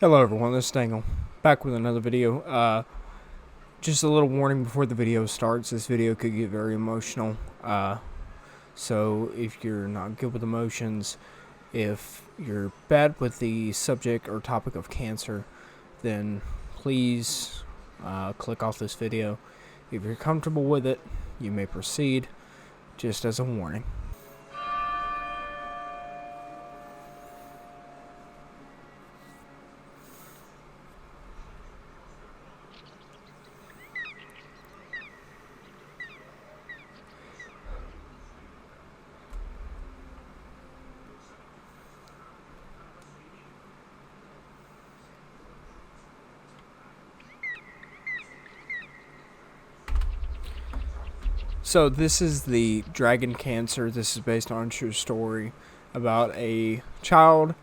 Hello everyone, this is Dangle, back with another video. Just a little warning before the video starts, this video could get very emotional, so if you're not good with emotions, if you're bad with the subject or topic of cancer, then please click off this video. If you're comfortable with it, you may proceed, just as a warning. So this is the dragon cancer. This is based on a true story about a child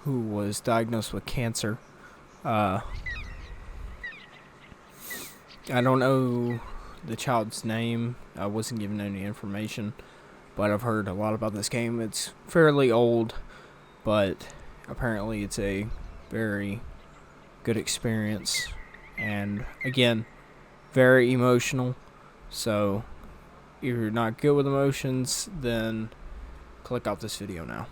who was diagnosed with cancer. I don't know the child's name. I wasn't given any information, but I've heard a lot about this game. It's fairly old, but apparently it's a very good experience, and again, very emotional. So if you're not good with emotions, then click off this video now.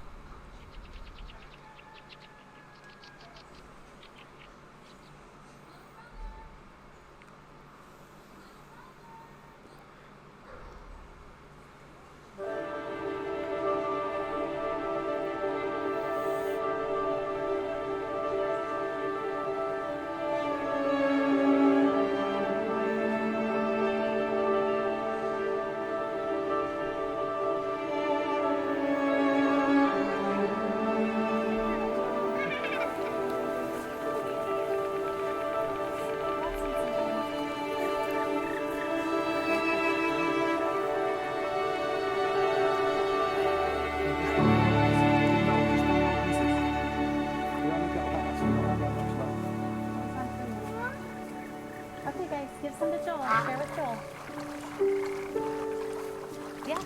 Okay, guys, give some to Joel. Share with Joel. Yeah.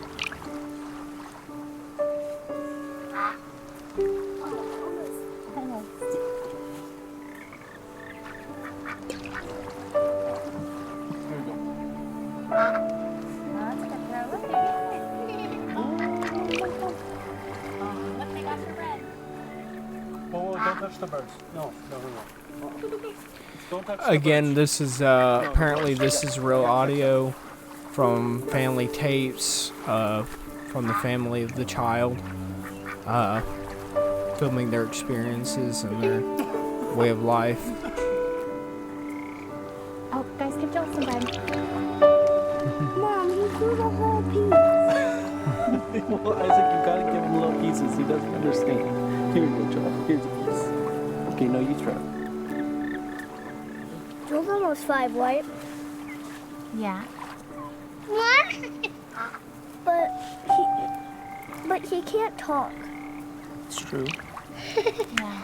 Look, they got your bread. Oh, don't touch the birds. No. Don't touch the Again, birds. this is apparently this is real audio from family tapes from the family of the child, filming their experiences and their way of life. Oh, guys, give Joel some bread. Mom, you threw the whole piece. Well, Isaac, you gotta give him little pieces. He doesn't understand. Here you go, Joel. Here's a piece. Okay, no, you try. Joel's almost 5, right? Yeah. What? But he can't talk. It's true. Yeah.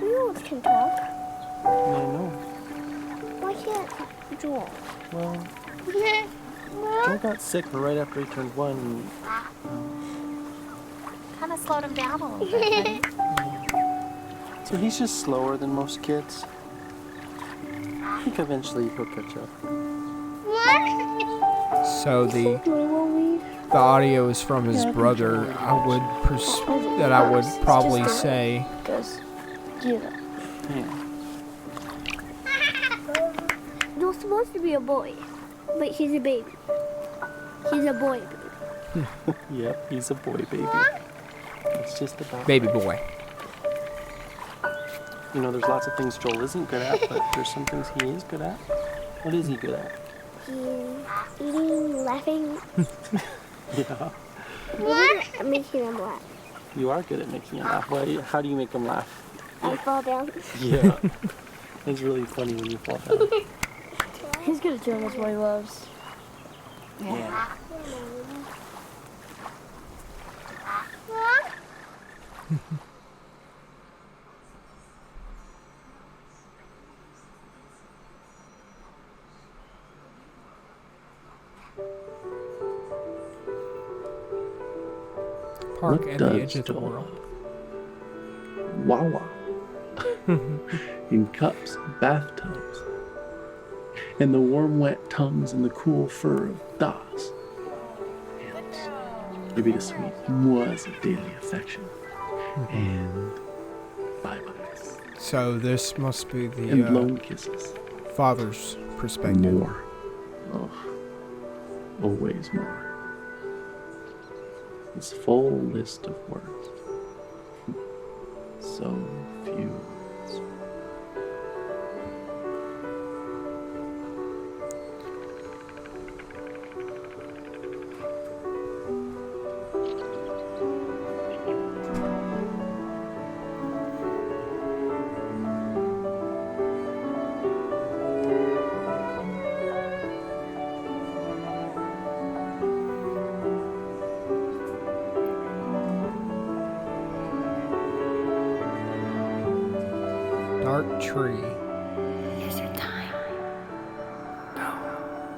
You can talk. Yeah, I know. Why can't Joel? Well, Joel got sick right after he turned 1. Kind of slowed him down a little bit. So he's just slower than most kids. I think eventually he'll catch up. So the audio is from his brother. I would probably say Because, yeah. Yeah. Joel's supposed to be a boy, but he's a baby. He's a boy baby. Yep, he's a boy baby. It's just about baby boy. You know, there's lots of things Joel isn't good at, but there's some things he is good at. What is he good at? He's eating, laughing, Yeah. making him laugh. You are good at making him laugh. How do you make him laugh? I fall down. Yeah. It's really funny when you fall down. He's good at doing what he loves. Yeah. Park What at the does edge of the Joel? world. Wawa. in cups and bathtubs, and the warm wet tongues and the cool fur of J&D'z. And maybe the sweet was of daily affection. And bye-byes. So this must be And the blown kisses. father's perspective. More. Oh, always more. This full list of words. So few words. Dark tree. Is it time? No,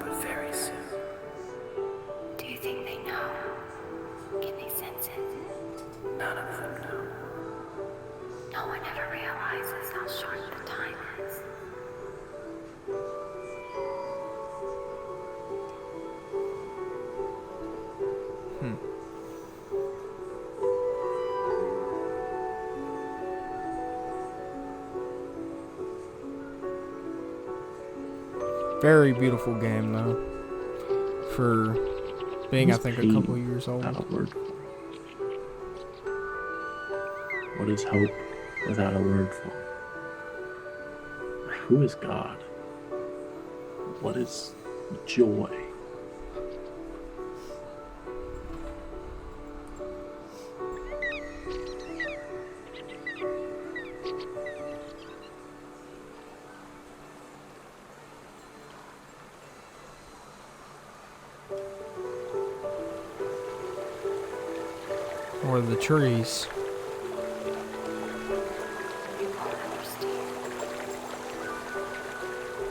but very soon. Do you think they know? Can they sense it? None of them know. No one ever realizes how short the time is. Very beautiful game though. For being, I think, a couple years old. Without a word for it. What is hope without a word for it? Who is God? What is joy? Or the trees. You won't understand.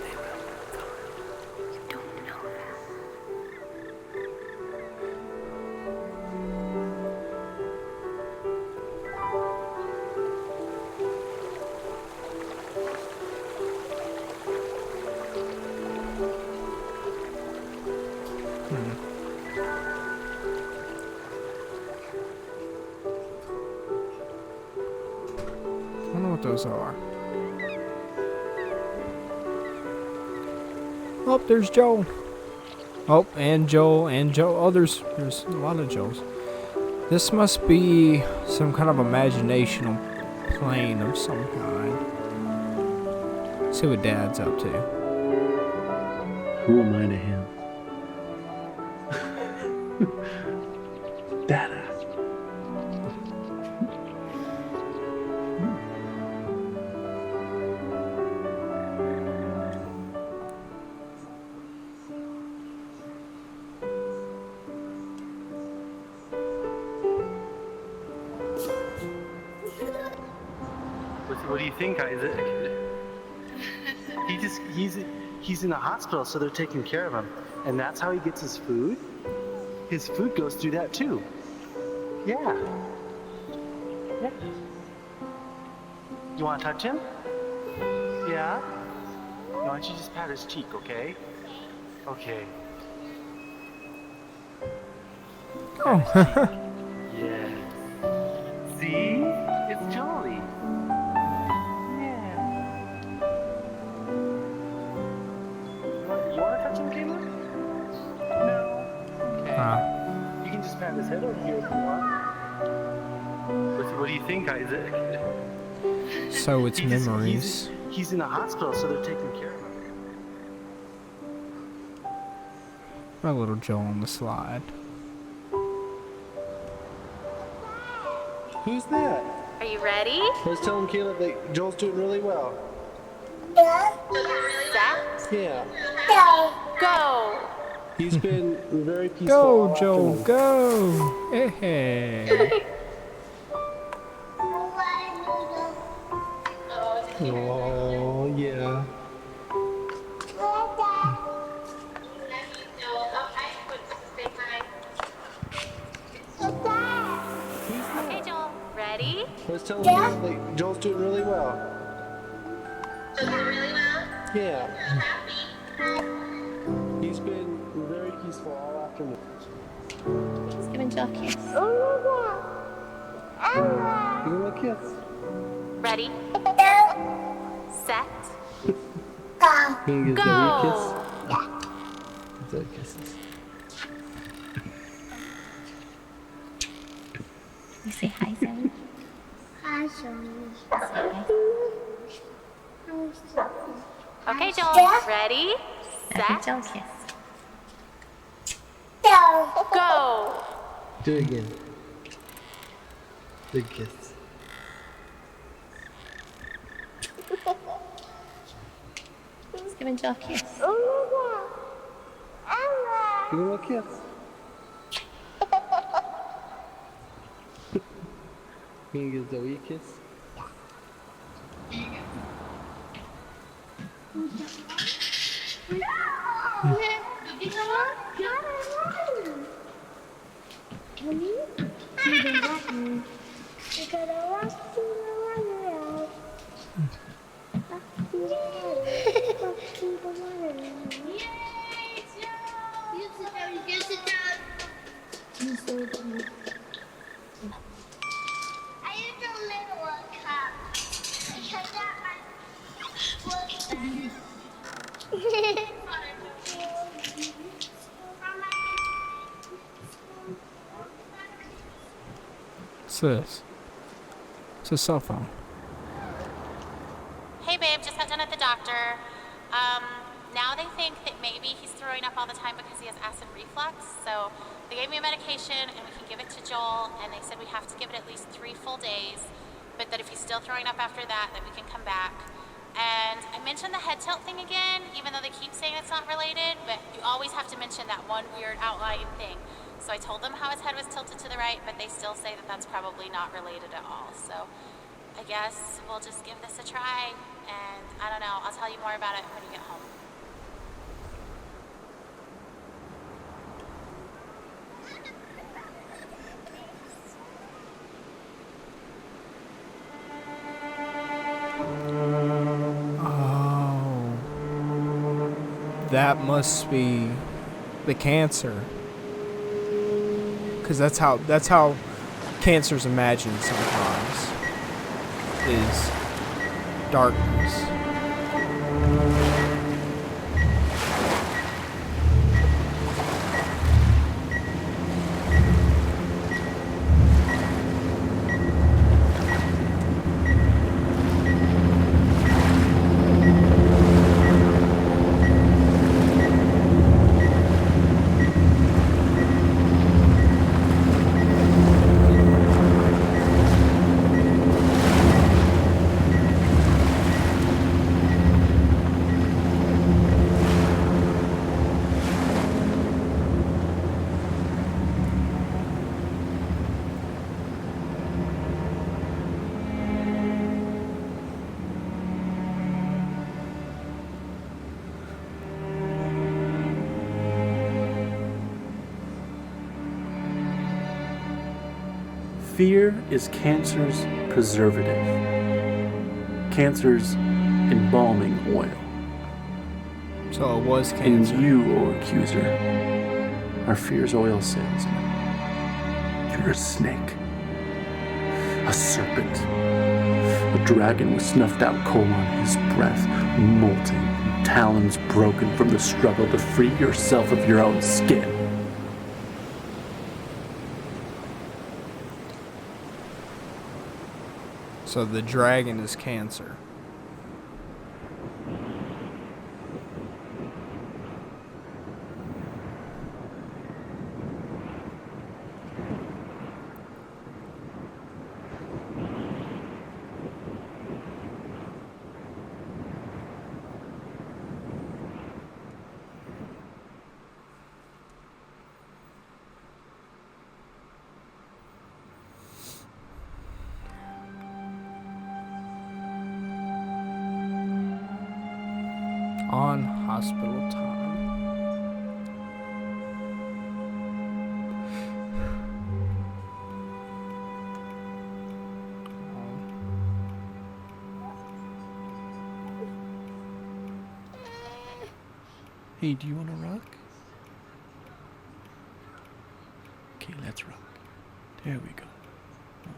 They will in time. You don't know that. I wonder what those are. Oh, there's Joel. Oh, and Joel, and Joel. Oh, there's a lot of Joels. This must be some kind of imaginational plane of some kind. See what Dad's up to. Who am I to him? Dada. What do you think, Isaac? He's in the hospital, so they're taking care of him. And that's how he gets his food? His food goes through that too. Yeah. Yeah. You want to touch him? Yeah? Why don't you just pat his cheek, okay? Okay. Oh, Yeah. See? It's Jolie. Yeah. You want to touch him, Caleb? No. Okay. You can just pat his head over here if you want. What do you think, Isaac? so it's memories. He's in the hospital, so they're taking care of him. My little Joel on the slide. Who's that? Are you ready? Let's tell him, Caleb, that Joel's doing really well. Set, Yeah. go! He's been very peaceful. Go, all Joel, afternoon. go! Hey. Oh, yeah. Okay, Joel, ready? Let's tell him, Caleb, that Joel's doing really well. Yeah. He's been very peaceful all afternoon. He's giving Jill a kiss. Give him a kiss. Ready? Set. Can you give Zoe a kiss? Go! Zoe kisses. You say hi, Zoe. Hi, Zoe. Okay, Jill. Ready? Set. Jill kiss. Go! Do it again. Big kiss. He's giving Jill a kiss. Give him a kiss. Can you give Zoe a kiss? I used a little cup because that What's this? It's a cell phone. Hey babe, just got done at the doctor. Now they think that maybe he's throwing up all the time because he has acid reflux. So they gave me a medication and we can give it to Joel, and they said we have to give it at least 3 full days, but that if he's still throwing up after that we can come back. And I mentioned the head tilt thing again, even though they keep saying it's not related, but you always have to mention that one weird outlying thing. So I told them how his head was tilted to the right, but they still say that that's probably not related at all. So I guess we'll just give this a try, and I don't know, I'll tell you more about it when you get home. Oh. That must be the cancer. Because that's how cancer's imagined sometimes. Is darkness. Fear is cancer's preservative, cancer's embalming oil. So it was And cancer. you, O accuser, are fear's oil salesman. You're a snake, a serpent, a dragon with snuffed out coal on his breath, molting, talons broken from the struggle to free yourself of your own skin. So the dragon is cancer. On hospital time. Hey, do you want to rock? Okay, let's rock. There we go. Oh,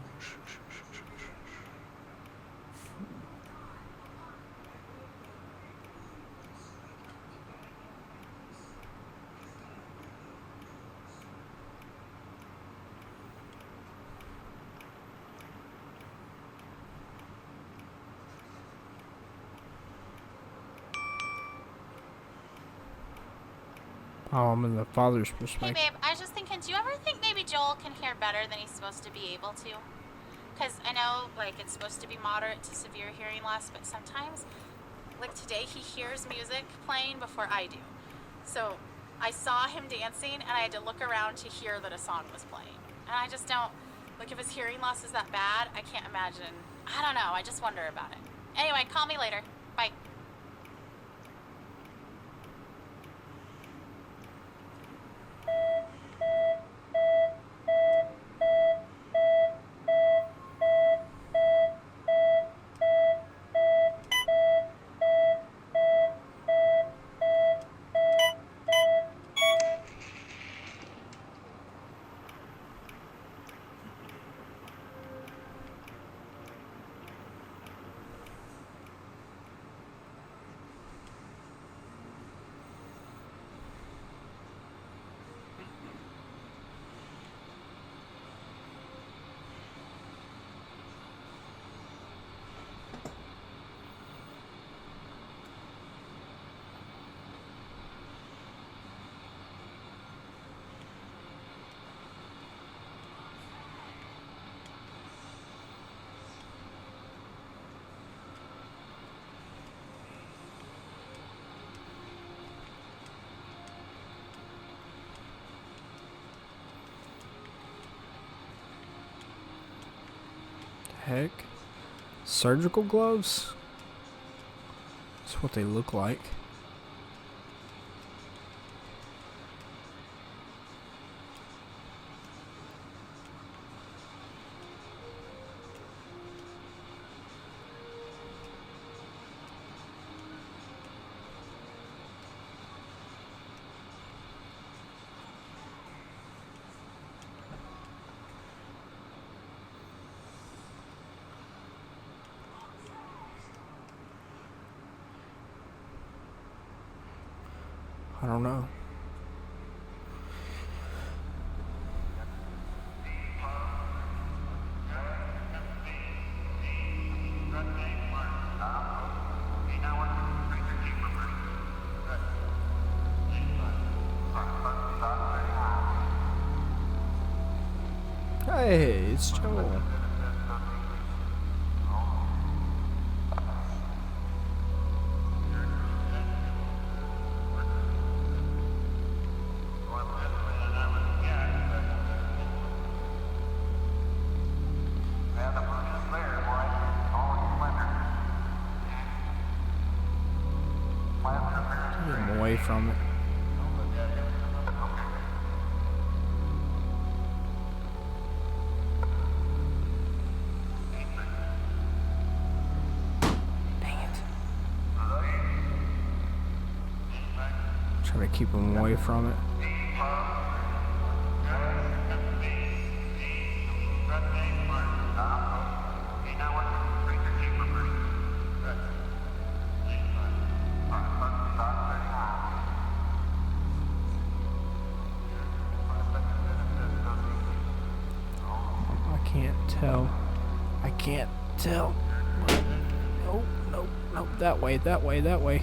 Oh, I'm in the father's Hey, perspective. babe, I was just thinking, do you ever think maybe Joel can hear better than he's supposed to be able to? Because I know, like, it's supposed to be moderate to severe hearing loss, but sometimes, like today, he hears music playing before I do. So I saw him dancing, and I had to look around to hear that a song was playing. And I just don't, like, if his hearing loss is that bad, I can't imagine. I don't know, I just wonder about it. Anyway, call me later. Bye. Heck? Surgical gloves? That's what they look like. I don't know. Hey, it's Joel. Get him away from it. Dang it. Try to keep him away from it. I can't tell. Nope, nope, nope. That way, that way, that way.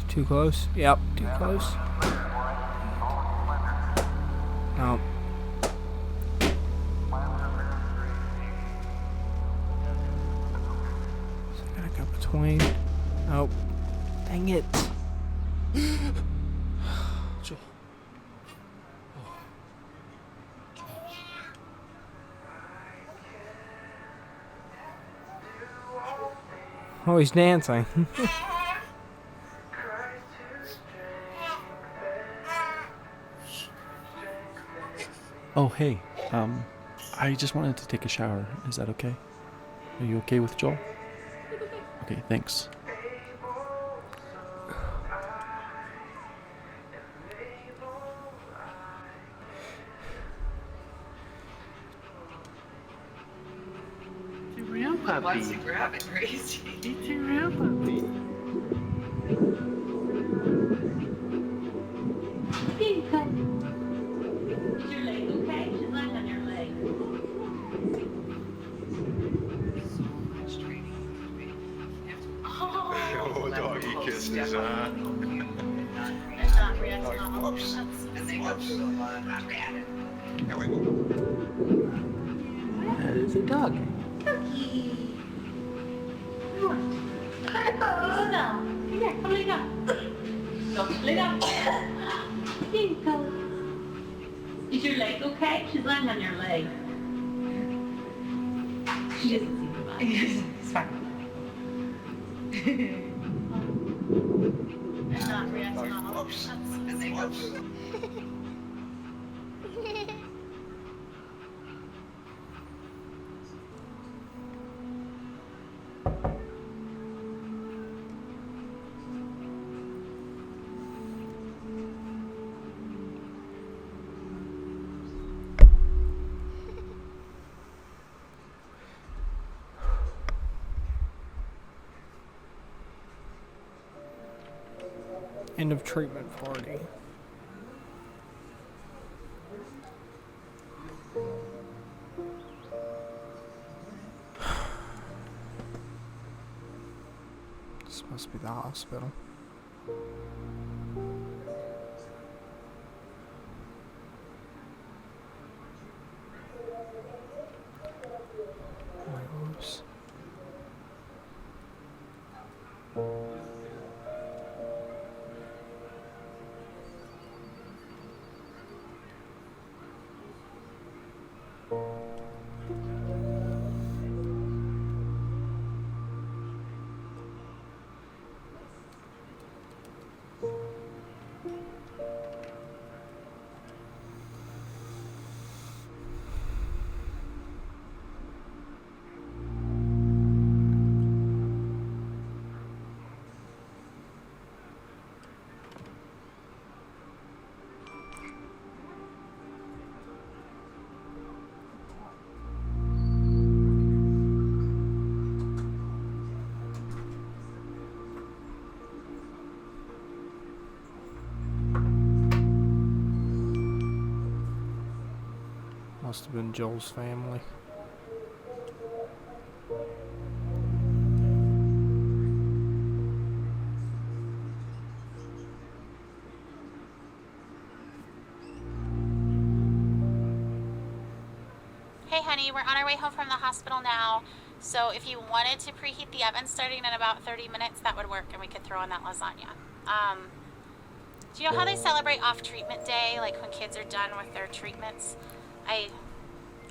Too close? Yep, too close. No. So I gotta go between. Nope. Dang it. Joel. Oh, he's dancing. Oh, hey. I just wanted to take a shower. Is that okay? Are you okay with Joel? Okay, Okay, thanks. It's a real puppy. Wants to grab it crazy. It's a real puppy. Is your leg okay? She's lying on your leg. So much training. Oh, doggy kisses, huh? That's not real. Oops. And they go through a lot of at it. Here we go. That is a dog. Cookie. Come on. Sit down. Here, come lay down. Go, lay down. Here you go. Is your leg okay? She's lying on your leg. She doesn't see the body. It's fine. It's not real. Oops. And they go through. End of treatment party. This must be the hospital. Oops. Must have been Joel's family. Hey honey, we're on our way home from the hospital now. So if you wanted to preheat the oven starting in about 30 minutes, that would work and we could throw in that lasagna. Do you know how they celebrate off treatment day, like when kids are done with their treatments? I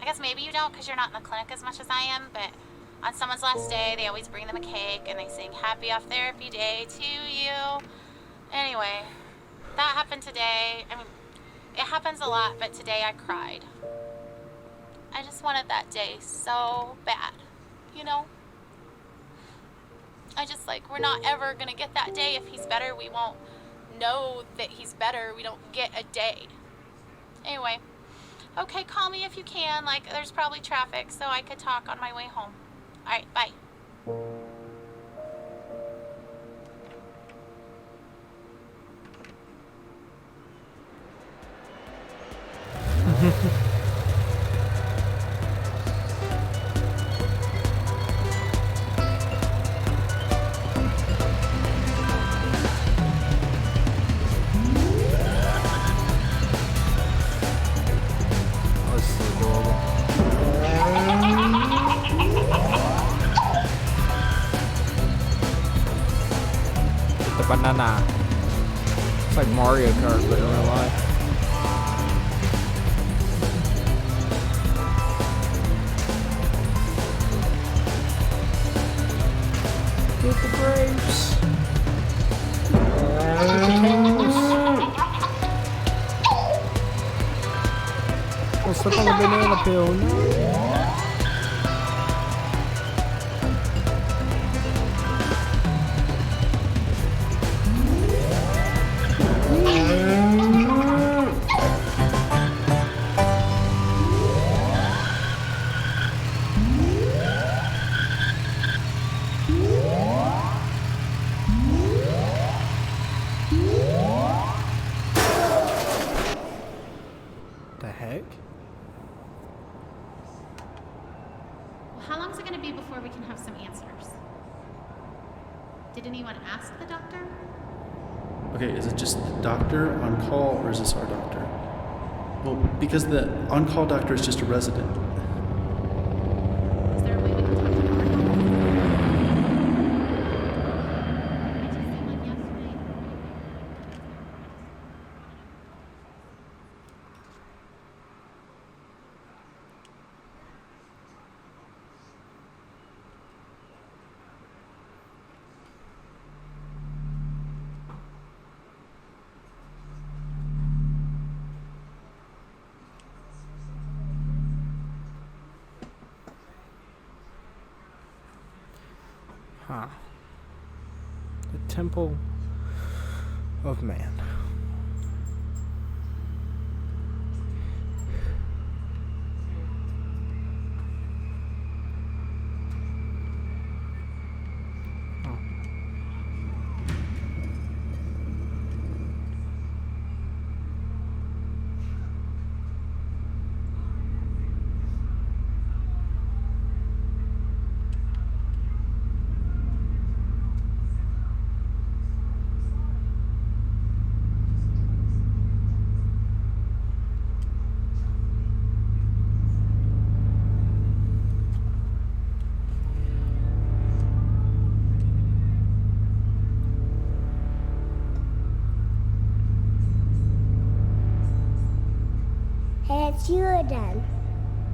guess maybe you don't because you're not in the clinic as much as I am, but on someone's last day, they always bring them a cake and they sing happy off therapy day to you. Anyway, that happened today. I mean, it happens a lot, but today I cried. I just wanted that day so bad, you know? I just we're not ever gonna get that day. If he's better, we won't know that he's better. We don't get a day. Anyway, okay, call me if you can. There's probably traffic, so I could talk on my way home. All right, bye. Banana. It's like Mario Kart, but in real life. Get the grapes. Get the potatoes. Oh, slip on the banana peel. No. How long is it going to be before we can have some answers? Did anyone ask the doctor? Okay, is it just the doctor on call, or is this our doctor? Well, because the on-call doctor is just a resident. Is there a way we can talk to her? It just seemed like yesterday. Huh. The Temple of Man. Oh. Hey, it's you again.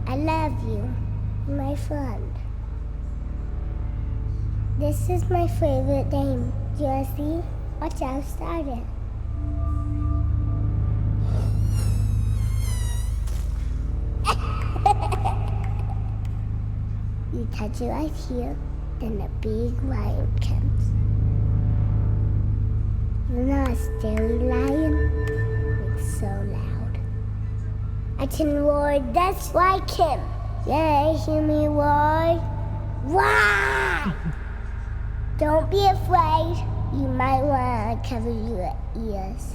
I love you, my friend. This is my favorite game. J&D'z, watch out, started. You touch it right here, then the big lion comes. You're not a scary lion. It's so loud. I can roar just like him. Yeah, hear me roar. Wah! Don't be afraid. You might want to cover your ears.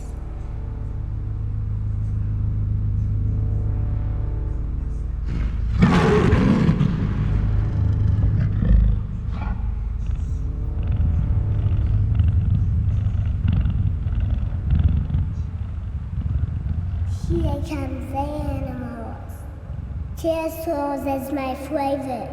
Here comes the animals. J&D'z is my favorite.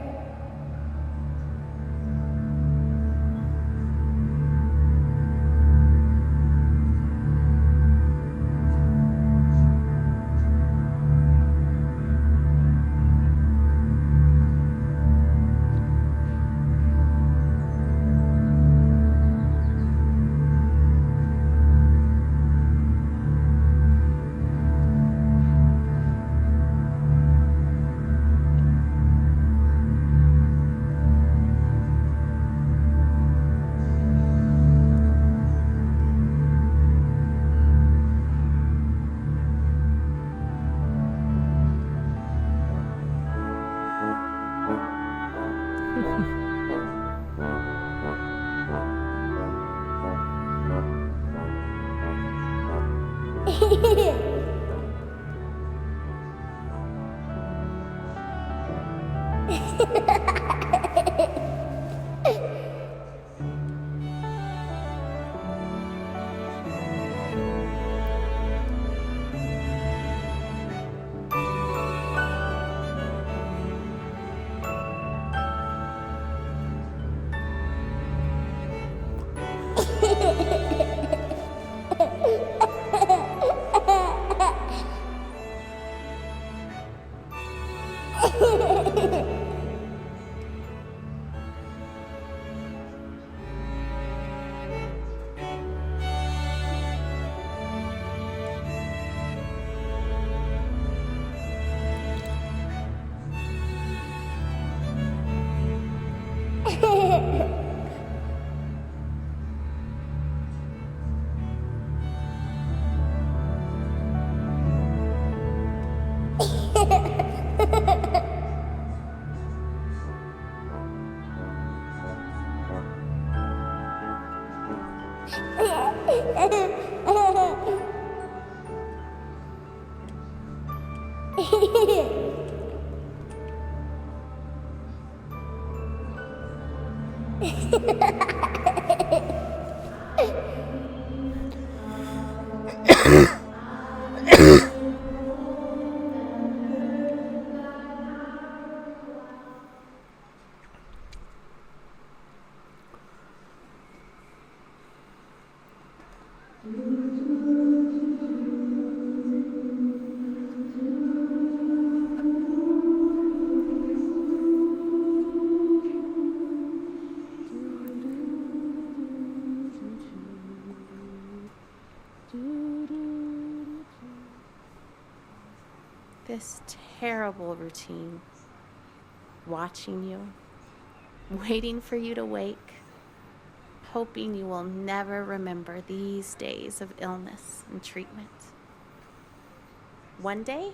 This terrible routine, watching you, waiting for you to wake, hoping you will never remember these days of illness and treatment. One day,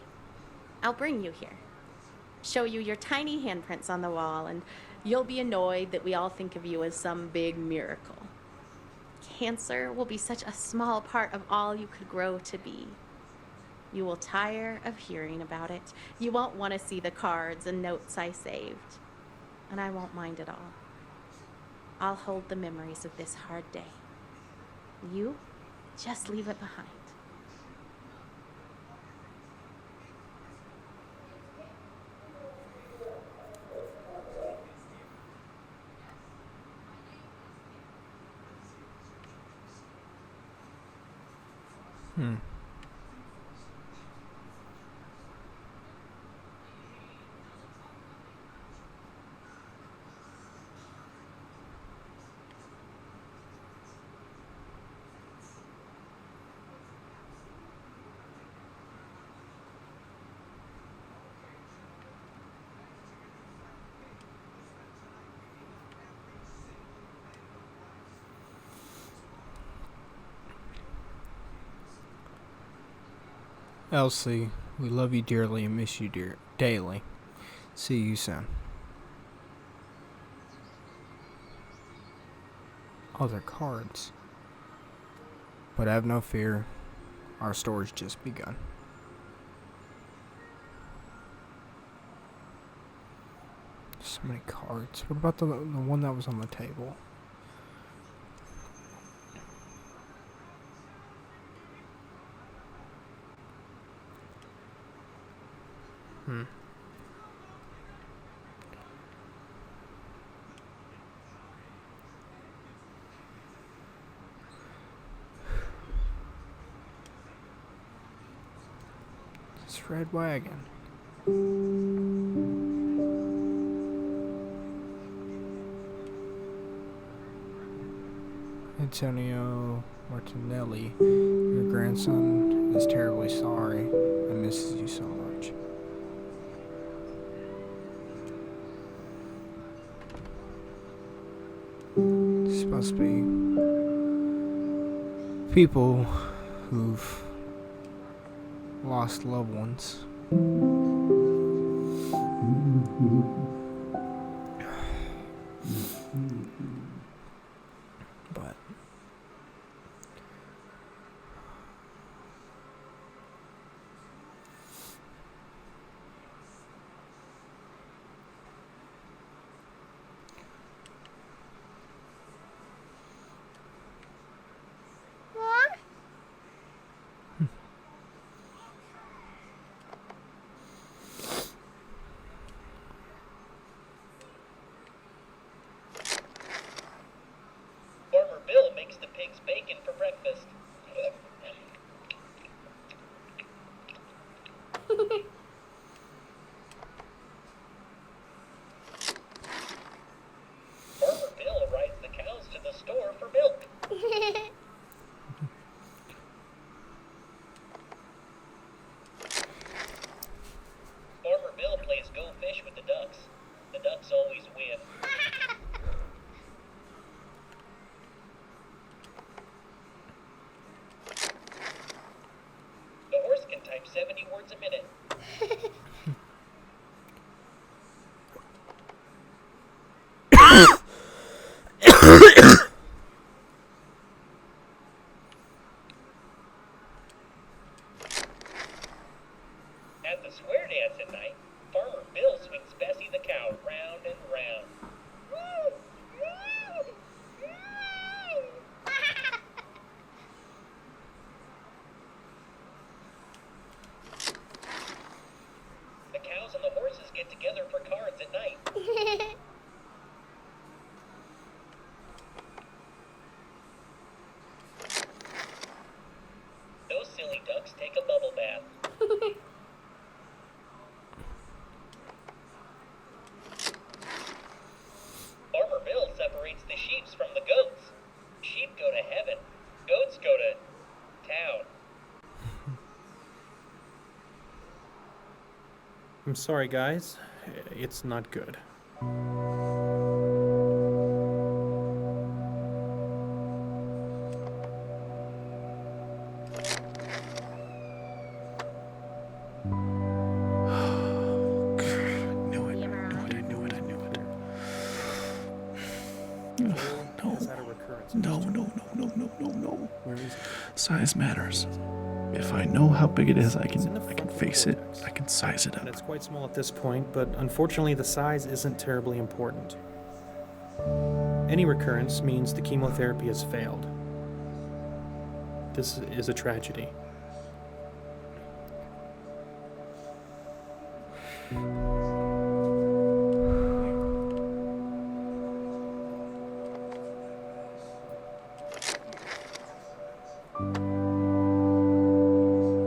I'll bring you here, show you your tiny handprints on the wall, and you'll be annoyed that we all think of you as some big miracle. Cancer will be such a small part of all you could grow to be. You will tire of hearing about it. You won't want to see the cards and notes I saved. And I won't mind at all. I'll hold the memories of this hard day. You just leave it behind. Elsie, we love you dearly and miss you daily. See you soon. Other cards. But have no fear, our story's just begun. So many cards. What about the one that was on the table? This red wagon. Antonio Martinelli, your grandson is terribly sorry and misses you so much. It's supposed to be people who've lost loved ones. But sorry, guys. It's not good. No. Size matters. If I know how big it is, I can face it. I can size it And up. it's quite small at this point, but unfortunately the size isn't terribly important. Any recurrence means the chemotherapy has failed. This is a tragedy.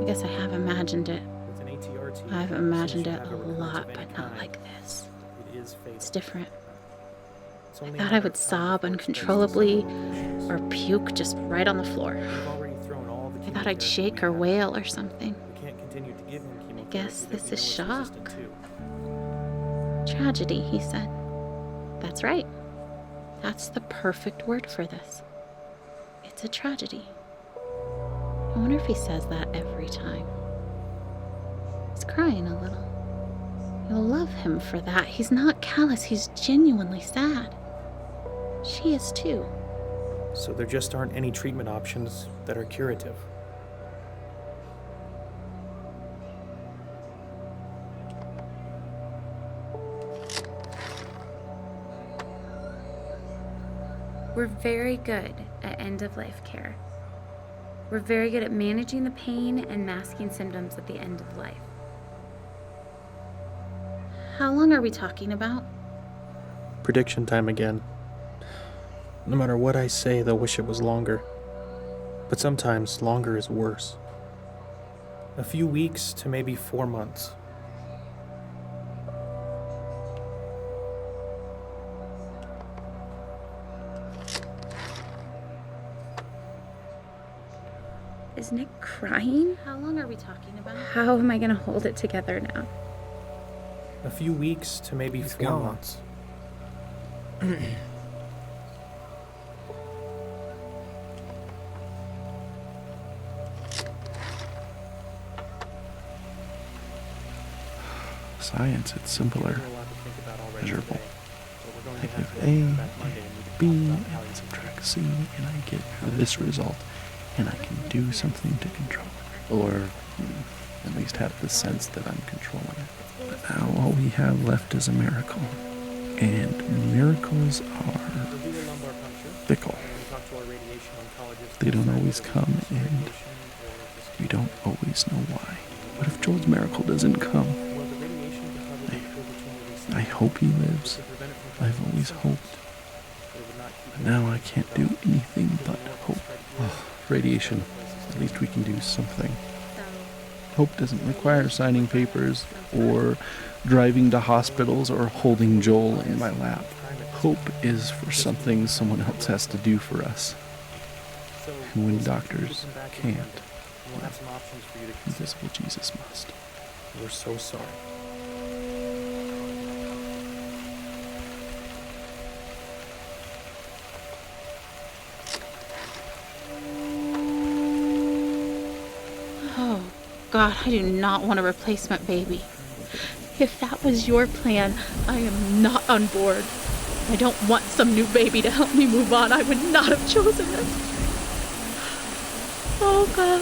I guess I have imagined it. With an ATRT, I've imagined since it you a have recurrence lot, of any but not kind, like this. It is fatal. It's different. It's I only a thought I matter would of time sob before it spreads to uncontrollably several locations. or puke just right on the floor. We've already thrown all the I thought I'd chemotherapy shake we or have. wail or something. We can't continue to give him chemotherapy guess that this we know is it's shock. resistant to. Tragedy, he said. That's right. That's the perfect word for this. It's a tragedy. I wonder if he says that every time. He's crying a little. You'll love him for that. He's not callous, he's genuinely sad. She is too. So there just aren't any treatment options that are curative. We're very good at end-of-life care. We're very good at managing the pain and masking symptoms at the end of life. How long are we talking about? Prediction time again. No matter what I say, they'll wish it was longer. But sometimes longer is worse. A few weeks to maybe 4 months. Is Nick crying? How long are we talking about? How am I gonna hold it together now? A few weeks to maybe He's 4 gone. months. Science, it's simpler. A lot to think about already Measurable. today, but we're going I to have give to A, come back Monday and we can B, talk about how and you subtract C, and I get this result, and I can do something to control it. Or at least have the sense that I'm controlling it. But now all we have left is a miracle. And miracles are We'll do a lumbar puncture. fickle. And we talk to our radiation oncologist. They don't to decide always whether come, it's and radiation or just we don't always know why. What if Joel's miracle doesn't come? Well, the radiation could probably kill the tumor recently. I hope he lives. To prevent it from I've causing always symptoms, hoped. but it would not keep But it now from I can't do developing. anything So but the more it hope. spread here, Radiation. At least we can do something. Hope doesn't require signing papers or driving to hospitals or holding Joel in my lap. Hope is for something someone else has to do for us. So And when we'll see if we doctors can come back in can't, Monday, and we'll have some options for you to consider. Invisible Jesus must. We're so sorry. Oh, God, I do not want a replacement baby. If that was your plan, I am not on board. I don't want some new baby to help me move on. I would not have chosen it. Oh, God.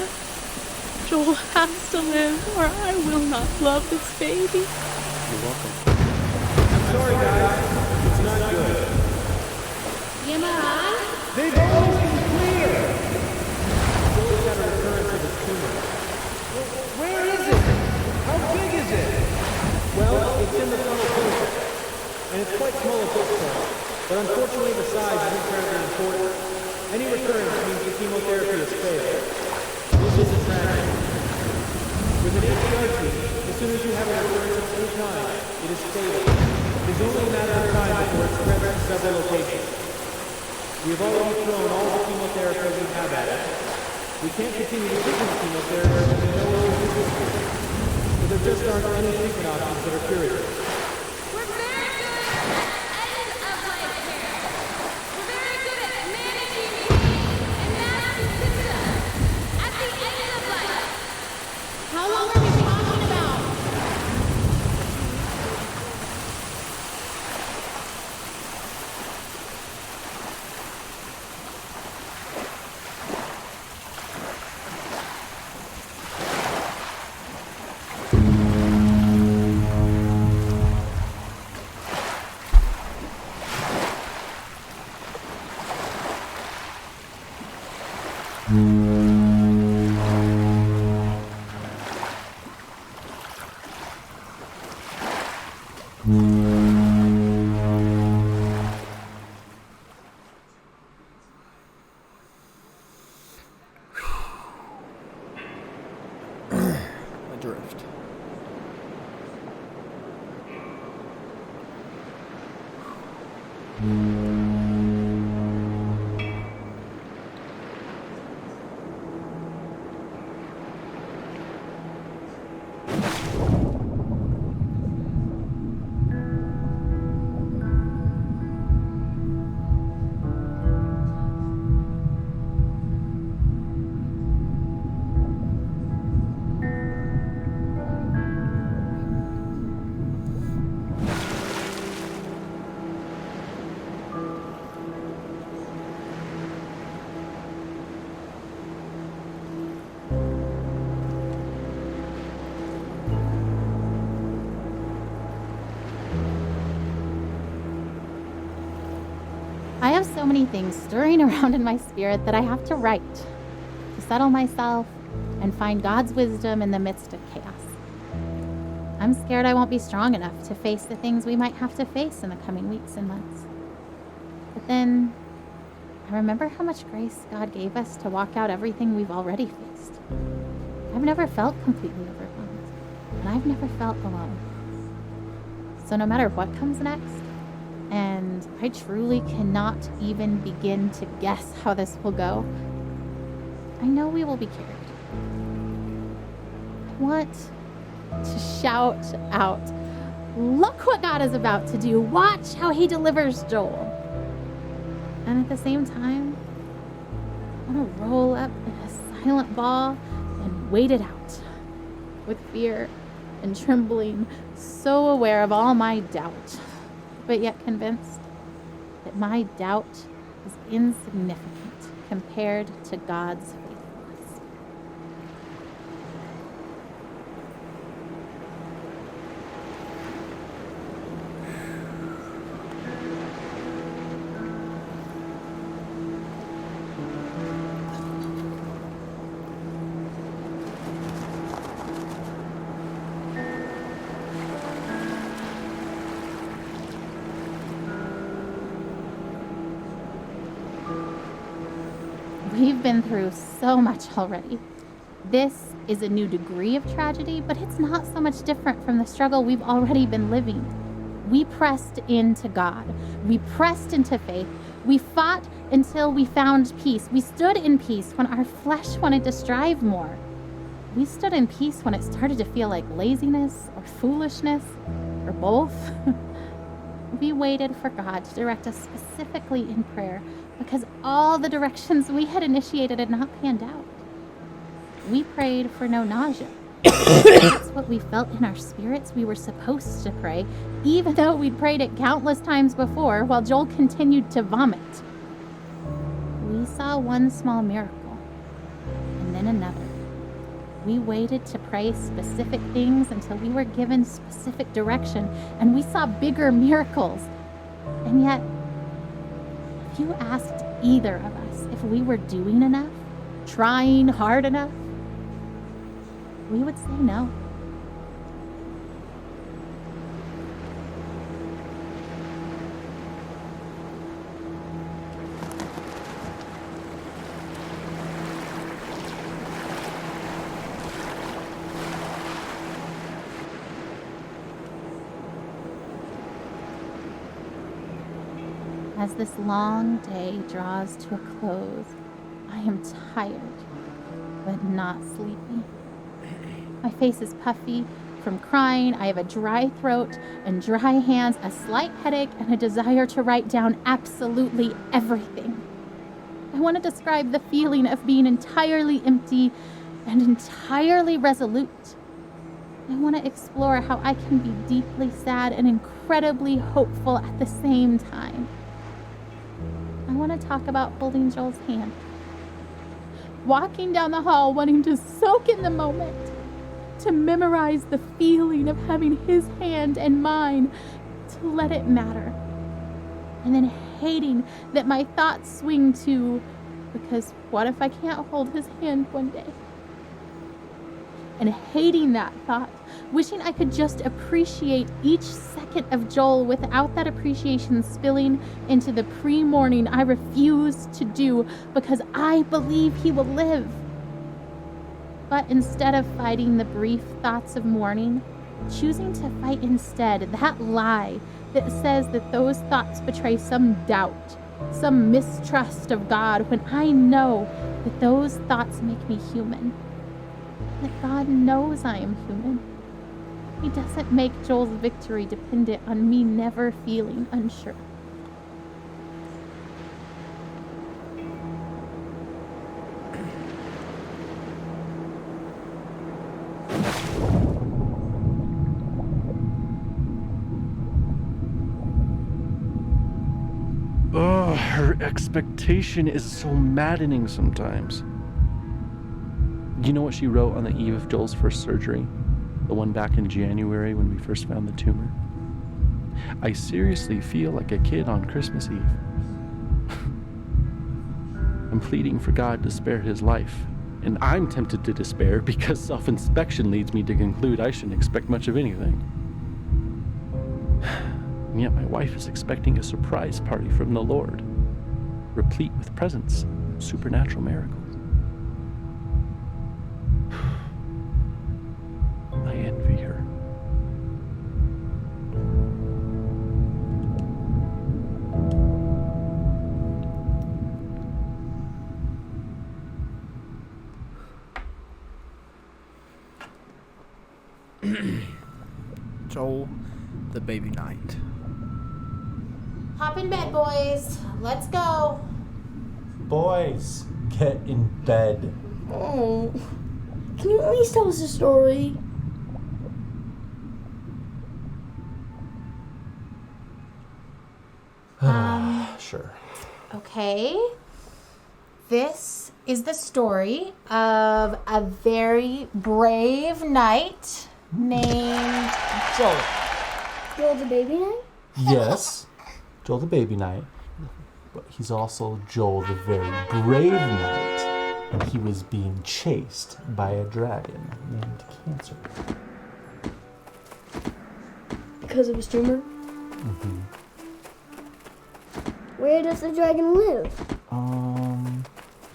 Joel has to live, or I will not love this baby. You're welcome. I'm sorry, guys. It's not good. MRI? They've always been clear. Joel's got a recurrence of his tumor. Where is it? How big is it? Well, it's in the frontal cortex, and it's quite small at this point. But unfortunately, the size isn't terribly important. Any recurrence means the chemotherapy has failed. This is a tragedy. With an ATRT, as soon as you have a recurrence of any kind, it is fatal. It is only a matter of time before it spreads to several locations. We have already thrown all the chemotherapy we have at it. We can't continue to give this chemotherapy when we know it is resistant. The or there just aren't any treatment options that are curative. We're very good at end of life care. We're very good at managing pain and masking symptoms at the end of life. How long are we talking about? Adrift. I have so many things stirring around in my spirit that I have to write to settle myself and find God's wisdom in the midst of chaos. I'm scared I won't be strong enough to face the things we might have to face in the coming weeks and months. But then I remember how much grace God gave us to walk out everything we've already faced. I've never felt completely overwhelmed, and I've never felt alone. So no matter what comes next, and I truly cannot even begin to guess how this will go, I know we will be carried. I want to shout out, look what God is about to do. Watch how he delivers Joel. And at the same time, I want to roll up in a silent ball and wait it out with fear and trembling, so aware of all my doubt, but yet convinced that my doubt is insignificant compared to God's faithfulness. We've been through so much already. This is a new degree of tragedy, but it's not so much different from the struggle we've already been living. We pressed into God. We pressed into faith. We fought until we found peace. We stood in peace when our flesh wanted to strive more. We stood in peace when it started to feel like laziness or foolishness or both. We waited for God to direct us specifically in prayer because all the directions we had initiated had not panned out. We prayed for no nausea. That's what we felt in our spirits we were supposed to pray, even though we'd prayed it countless times before while Joel continued to vomit. We saw one small miracle, and then another. We waited to pray specific things until we were given specific direction, and we saw bigger miracles. And yet, if you asked either of us if we were doing enough, trying hard enough, we would say no. As this long day draws to a close, I am tired, but not sleepy. My face is puffy, from crying. I have a dry throat and dry hands, a slight headache, and a desire to write down absolutely everything. I want to describe the feeling of being entirely empty and entirely resolute. I want to explore how I can be deeply sad and incredibly hopeful at the same time. I want to talk about holding Joel's hand, walking down the hall wanting to soak in the moment, to memorize the feeling of having his hand and mine, to let it matter, and then hating that my thoughts swing to, because what if I can't hold his hand one day? And hating that thought, wishing I could just appreciate each second of Joel without that appreciation spilling into the pre-morning I refuse to do because I believe he will live. But instead of fighting the brief thoughts of mourning, choosing to fight instead that lie that says that those thoughts betray some doubt, some mistrust of God, when I know that those thoughts make me human. That God knows I am human. He doesn't make Joel's victory dependent on me never feeling unsure. Oh, her expectation is so maddening sometimes. You know what she wrote on the eve of Joel's first surgery? The one back in January when we first found the tumor? I seriously feel like a kid on Christmas Eve. I'm pleading for God to spare his life, and I'm tempted to despair because self-inspection leads me to conclude I shouldn't expect much of anything. And yet my wife is expecting a surprise party from the Lord, replete with presents, supernatural miracles. I envy her. Joel, the baby night. Hop in bed, boys. Let's go. Boys, get in bed. Oh, can you at least tell us a story? Sure. Okay. This is the story of a very brave knight named Joel. Joel the baby knight? Yes, Joel the baby knight, but he's also Joel the very brave knight, and he was being chased by a dragon named Cancer. Because of his tumor? Mm-hmm. Where does the dragon live?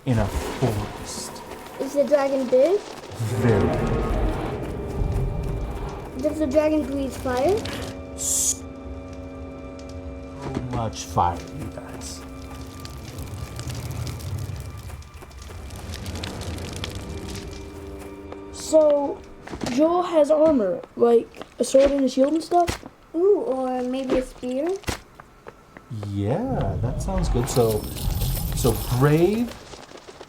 In a forest. Is the dragon big? Very big. Does the dragon breathe fire? So much fire, you guys. So, Joel has armor, like a sword and a shield and stuff? Ooh, or maybe a spear? Yeah, that sounds good. So brave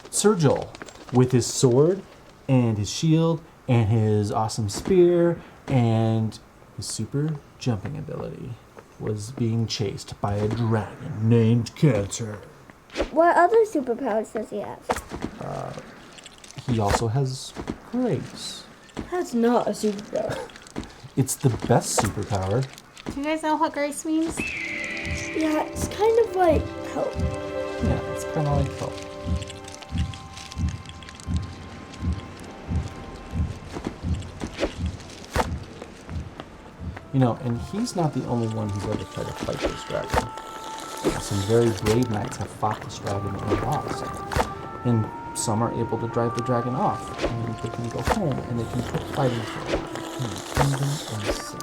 Sir Joel, with his sword and his shield and his awesome spear and his super jumping ability, was being chased by a dragon named Cancer. What other superpowers does he have? He also has grace. That's not a superpower. It's the best superpower. Do you guys know what grace means? Yeah, it's kind of like help. Yeah, it's kind of like help. You know, and he's not the only one who's ever tried to fight this dragon. Some very brave knights have fought this dragon and lost. And some are able to drive the dragon off, and they can go home, and they can quit fighting for a while. Kingdom and sin.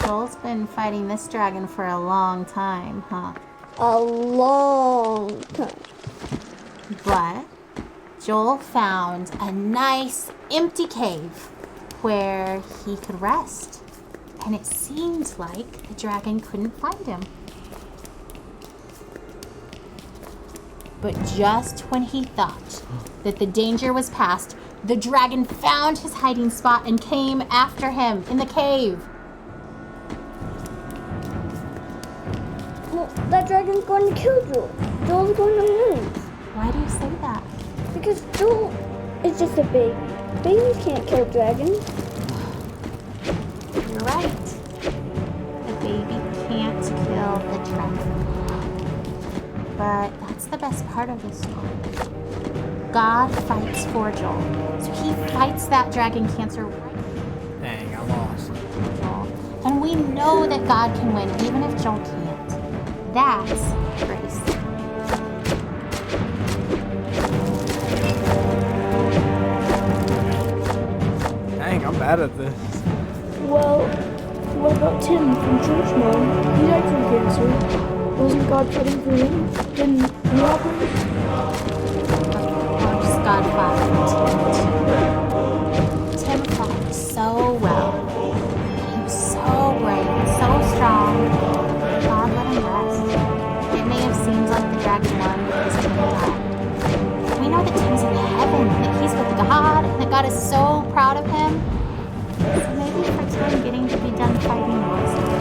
Joel's been fighting this dragon for a long time, huh? A long time. But Joel found a nice empty cave where he could rest. And it seemed like the dragon couldn't find him. But just when he thought that the danger was past, the dragon found his hiding spot and came after him in the cave. Well, that dragon's going to kill Joel. Joel's going to lose. Why do you say that? Because Joel is just a baby. Babies can't kill dragons. You're right. The baby can't kill the dragon. But that's the best part of this story. God fights for Joel. So he fights that dragon cancer right. Dang, I lost. And we know that God can win even if Joel can't. That's grace. Dang, I'm bad at this. Well, what about Tim from Church Mom? He died from cancer. Wasn't God fighting for him? Didn't he help him? Of course, God fought. Tim fought so well. He was so brave and so strong. God let him rest. It may have seemed like the dragon won because Tim died. We know that Tim's in heaven, that he's with God, and that God is so proud of him. So maybe for Tim getting to be done fighting monsters.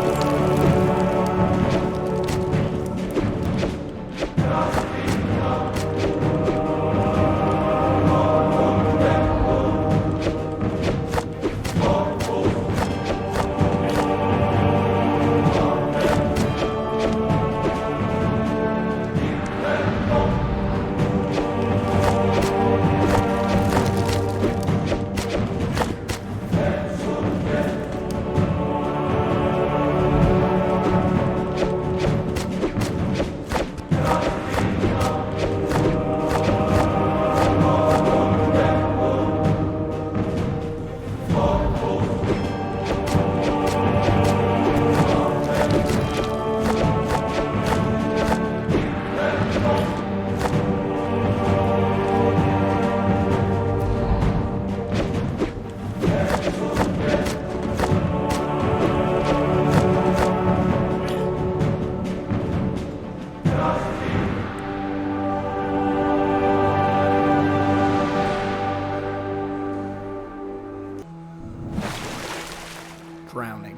Drowning.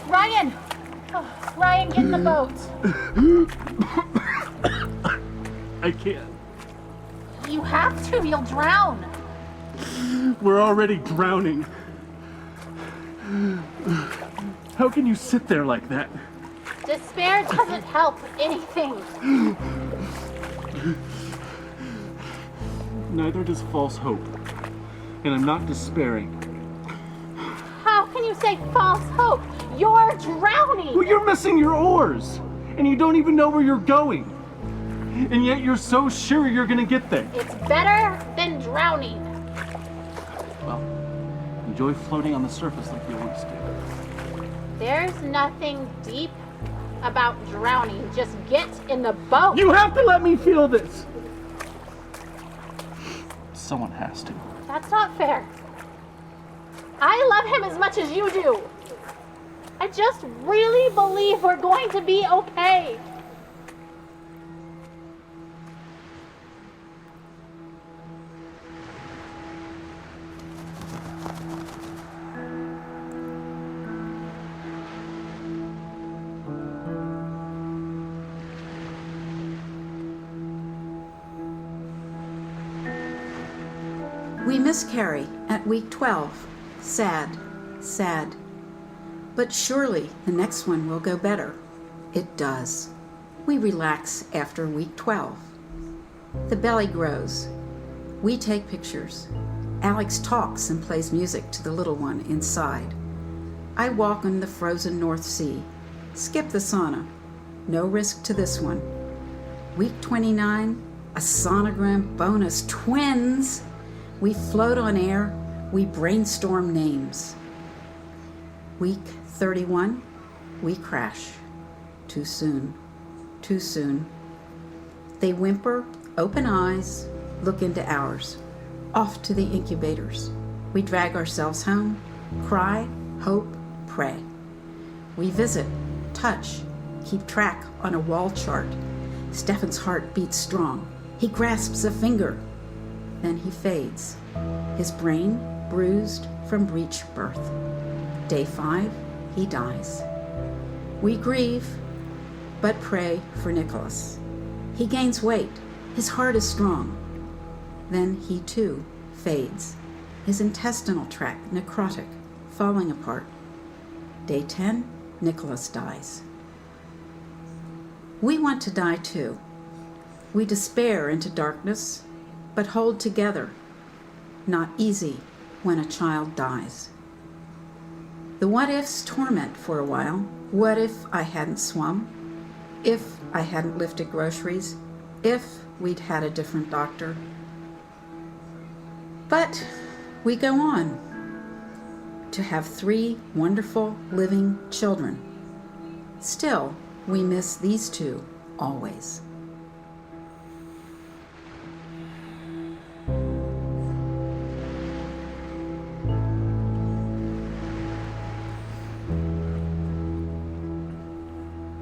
Ryan! Oh, Ryan, get in the boat. I can't. You have to, you'll drown. We're already drowning. How can you sit there like that? Despair doesn't help anything. Neither does false hope. And I'm not despairing. How can you say false hope? You're drowning. Well, you're missing your oars. And you don't even know where you're going. And yet you're so sure you're gonna get there. It's better than drowning. Well, enjoy floating on the surface like you always do. There's nothing deep about drowning. Just get in the boat. You have to let me feel this. Someone has to. That's not fair. I love him as much as you do. I just really believe we're going to be okay. We miscarry at week 12. Sad, sad. But surely the next one will go better. It does. We relax after week 12. The belly grows. We take pictures. Alex talks and plays music to the little one inside. I walk on the frozen North Sea. Skip the sauna. No risk to this one. Week 29, a sonogram bonus. Twins! We float on air. We brainstorm names. Week 31, we crash. Too soon. Too soon. They whimper, open eyes, look into ours. Off to the incubators. We drag ourselves home, cry, hope, pray. We visit, touch, keep track on a wall chart. Stefan's heart beats strong. He grasps a finger. Then he fades. His brain bruised from breech birth. Day 5, he dies. We grieve, but pray for Nicholas. He gains weight. His heart is strong. Then he too fades. His intestinal tract necrotic, falling apart. Day 10, Nicholas dies. We want to die too. We despair into darkness, but hold together. Not easy when a child dies. The what-ifs torment for a while. What if I hadn't swum? If I hadn't lifted groceries? If we'd had a different doctor? But we go on to have 3 wonderful living children. Still, we miss these 2 always.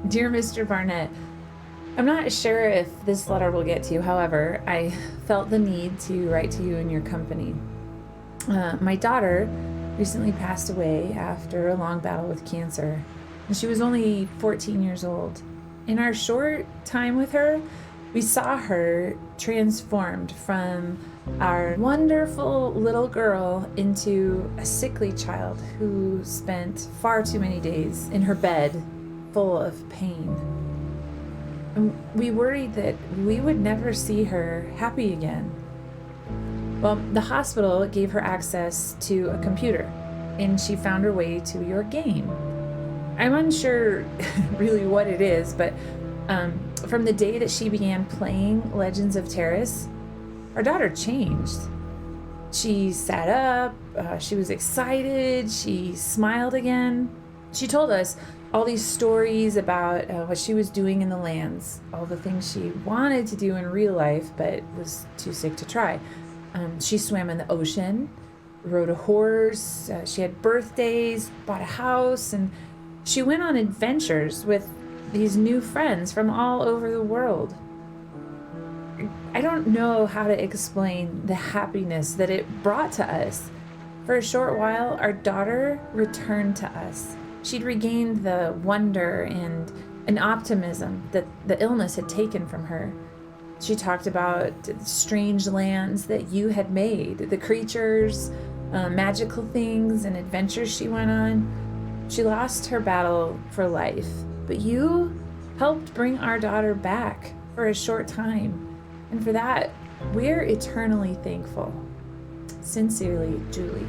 Dear Mr. Barnett, I'm not sure if this letter will get to you. However, I felt the need to write to you in your company. My daughter recently passed away after a long battle with cancer, and she was only 14 years old. In our short time with her, we saw her transformed from our wonderful little girl into a sickly child who spent far too many days in her bed full of pain. And we worried that we would never see her happy again. Well, the hospital gave her access to a computer, and she found her way to your game. I'm unsure really what it is, but from the day that she began playing Legends of Terrace, our daughter changed. She sat up, she was excited, she smiled again. She told us all these stories about what she was doing in the lands, all the things she wanted to do in real life but was too sick to try. She swam in the ocean, rode a horse, she had birthdays, bought a house, and she went on adventures with these new friends from all over the world. I don't know how to explain the happiness that it brought to us. For a short while, our daughter returned to us. She'd regained the wonder and an optimism that the illness had taken from her. She talked about strange lands that you had made, the creatures, magical things, and adventures she went on. She lost her battle for life, but you helped bring our daughter back for a short time. And for that, we're eternally thankful. Sincerely, Julie.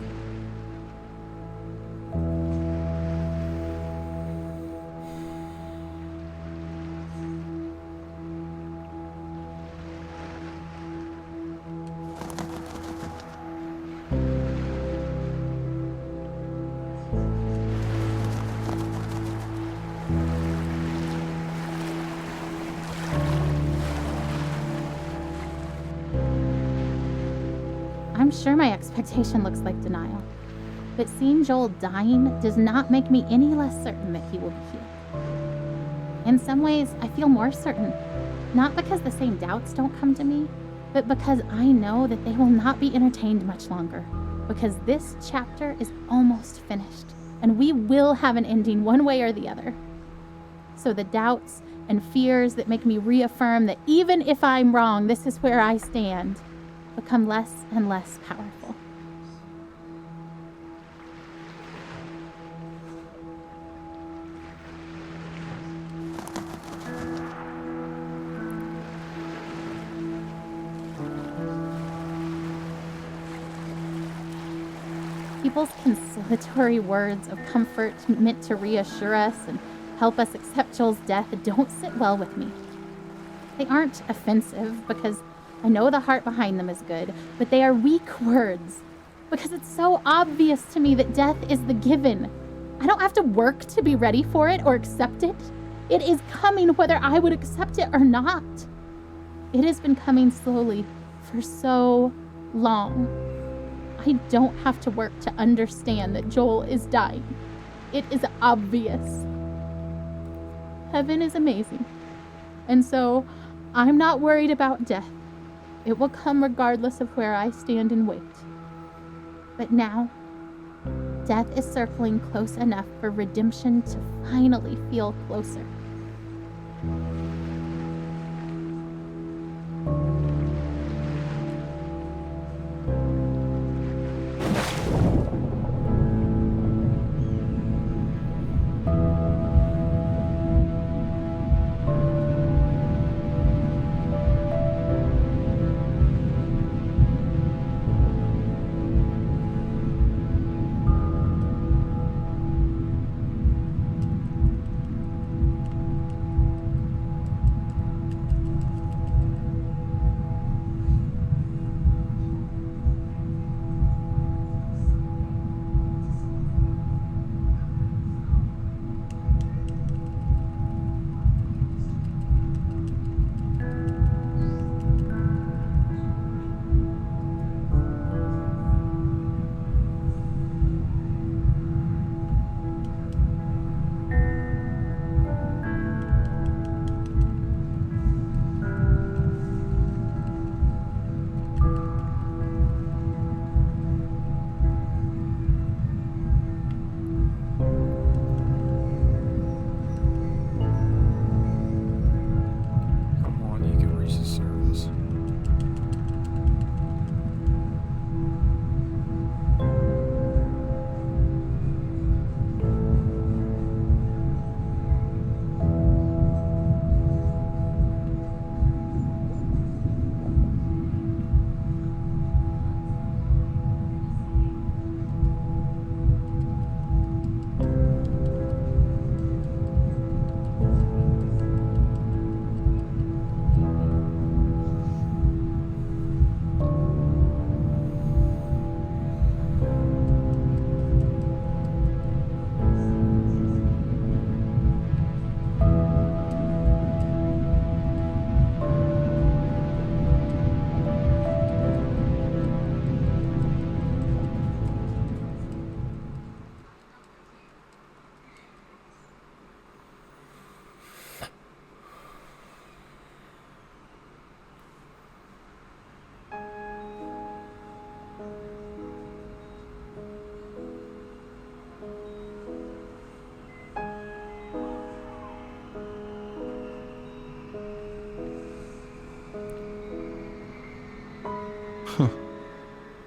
I'm sure my expectation looks like denial, but seeing Joel dying does not make me any less certain that he will be healed. In some ways, I feel more certain, not because the same doubts don't come to me, but because I know that they will not be entertained much longer, because this chapter is almost finished, and we will have an ending one way or the other. So the doubts and fears that make me reaffirm that even if I'm wrong, this is where I stand, become less and less powerful. People's consolatory words of comfort meant to reassure us and help us accept Joel's death don't sit well with me. They aren't offensive because I know the heart behind them is good, but they are weak words because it's so obvious to me that death is the given. I don't have to work to be ready for it or accept it. It is coming whether I would accept it or not. It has been coming slowly for so long. I don't have to work to understand that Joel is dying. It is obvious. Heaven is amazing. And so I'm not worried about death. It will come regardless of where I stand and wait. But now, death is circling close enough for redemption to finally feel closer.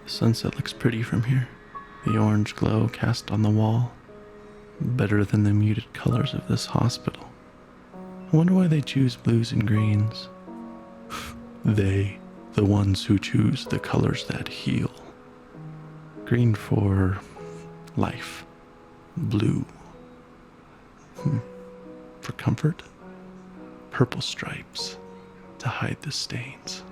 The sunset looks pretty from here. The orange glow cast on the wall. Better than the muted colors of this hospital. I wonder why they choose blues and greens. They, the ones who choose the colors that heal. Green for life. Blue for comfort. Purple stripes to hide the stains.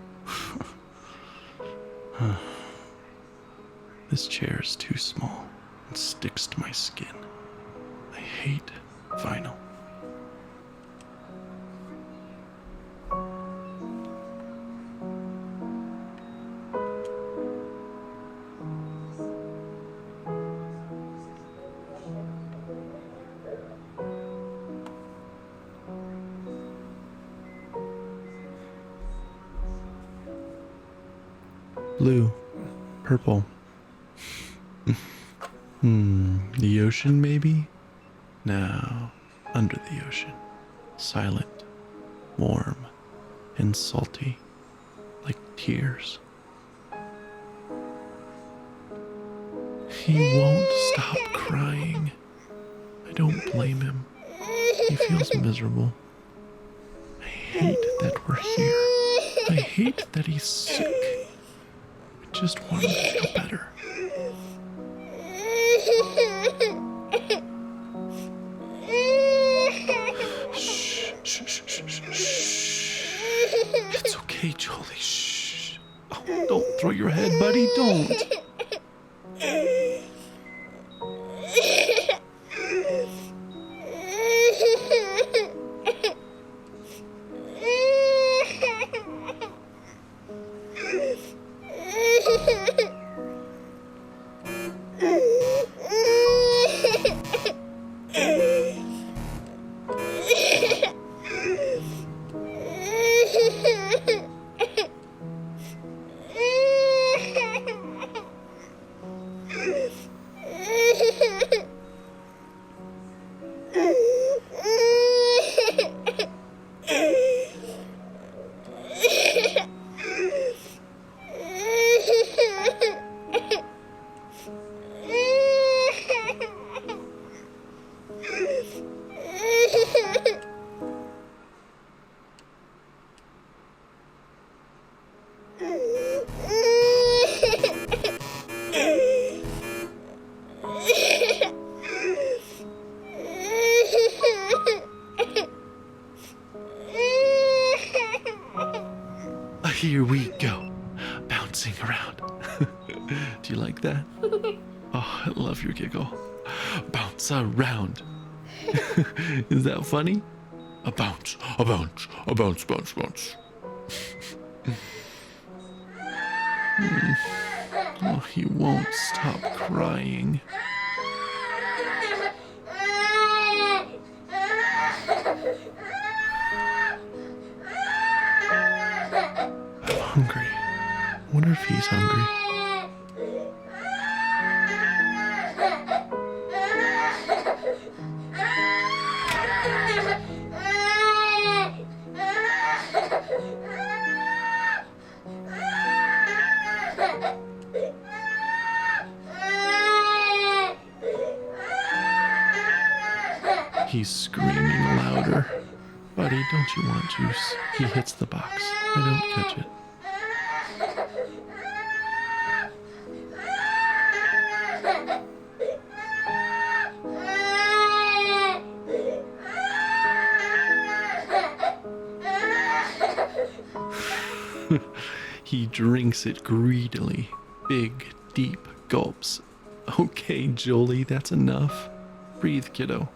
This chair is too small and sticks to my skin. I hate vinyl. Blue, purple. The ocean, maybe? No, under the ocean. Silent, warm, and salty, like tears. He won't stop crying. I don't blame him. He feels miserable. I hate that we're here. I hate that he's sick. I just want him to feel better. Buddy, don't. Here we go, bouncing around. Do you like that? Oh, I love your giggle. Bounce around. Is that funny? A bounce, a bounce, a bounce, bounce, bounce. Oh, he won't stop crying. I'm hungry. I wonder if he's hungry. He's screaming louder. Buddy, don't you want juice? He hits the box. I don't catch it. He drinks it greedily. Big, deep gulps. Okay, Jolie, that's enough. Breathe, kiddo.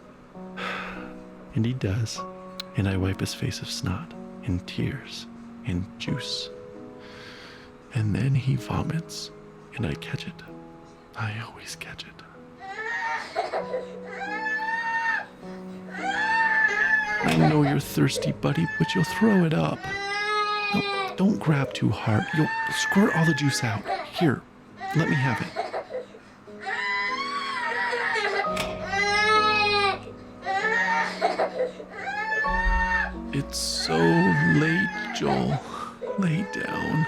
And he does. And I wipe his face of snot, and tears, and juice. And then he vomits, and I catch it. I always catch it. I know you're thirsty, buddy, but you'll throw it up. No, don't grab too hard. You'll squirt all the juice out. Here, let me have it. It's so late, Joel. Lay down.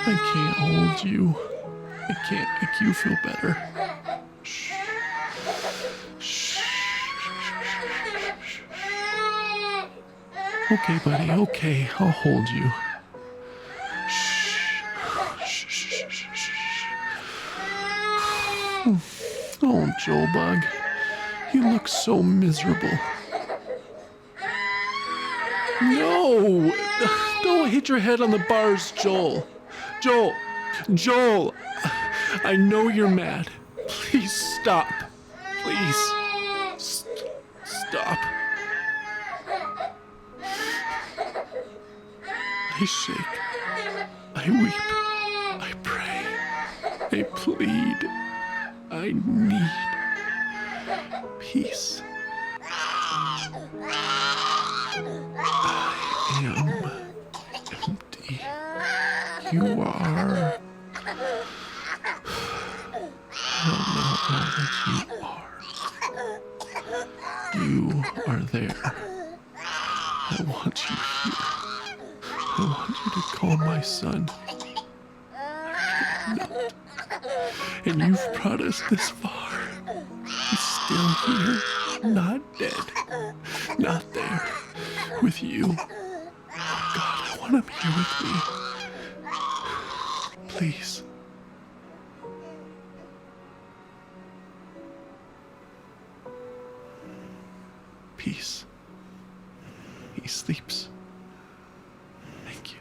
I can't hold you. I can't make you feel better. Shh. Shh. Okay, buddy, okay. I'll hold you. Shh. Shh. Shh. Oh, Joel Bug. You look so miserable. No! Don't hit your head on the bars, Joel. Joel! I know you're mad. Please stop. Please. Stop. I shake. I weep. I pray. I plead. I need peace. I am empty. You are. I don't know all that you are. You are there. I want you here. I want you to call my son. I cannot. And you've brought us this far. He's still here. Not dead. Not there. With you. Oh God, I want him here with me. Please. Peace. He sleeps. Thank you.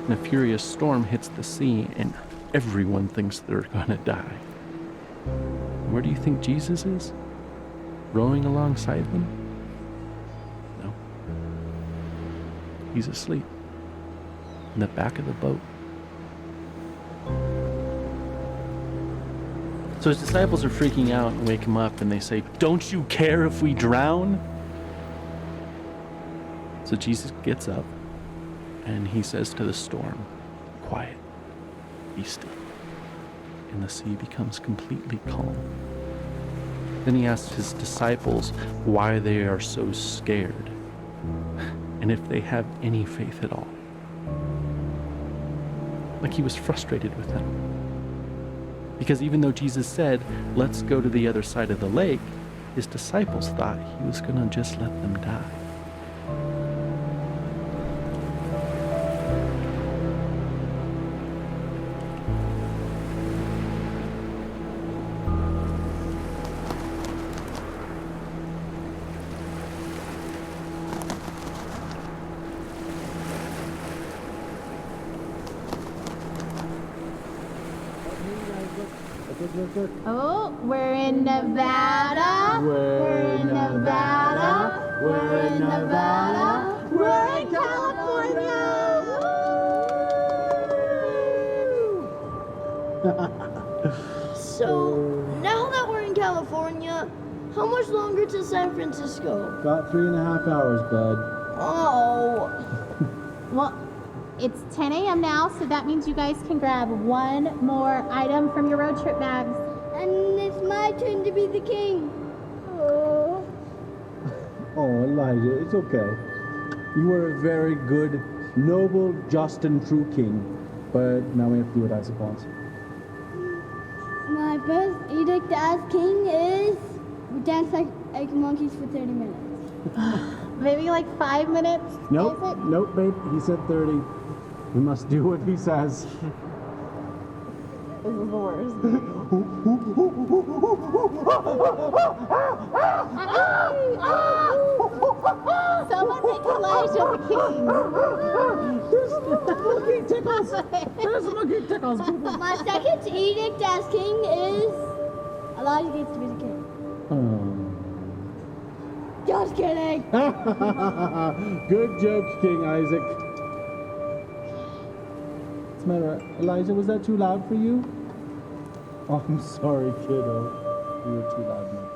and a furious storm hits the sea, and everyone thinks they're gonna die. Where do you think Jesus is? Rowing alongside them? No. He's asleep in the back of the boat. So his disciples are freaking out and wake him up, and they say, "Don't you care if we drown?" So Jesus gets up and he says to the storm, "Quiet, be still." And the sea becomes completely calm. Then he asks his disciples why they are so scared and if they have any faith at all. Like he was frustrated with them. Because even though Jesus said, "Let's go to the other side of the lake," his disciples thought he was going to just let them die. Oh, we're in Nevada. We're in Nevada. We're in Nevada. We're in California. So, now that we're in California, how much longer to San Francisco? About 3.5 hours, bud. Oh. Well, it's 10 a.m. now, so that means you guys can grab one more item from your road trip bags. And it's my turn to be the king. Oh. Oh, Elijah, it's okay. You were a very good, noble, just, and true king. But now we have to do it, I suppose. My first edict as king is we dance like monkeys for 30 minutes. Maybe like 5 minutes? Nope, nope, babe. He said 30. We must do what he says. This is the worst. Someone make Elijah the king. Monkey tickles. There's monkey tickles. My second edict as king is Elijah gets to be the king. Just kidding. Good joke, King Isaac. What's the matter? Elijah, was that too loud for you? Oh, I'm sorry, kiddo. You were too loud, Marcus.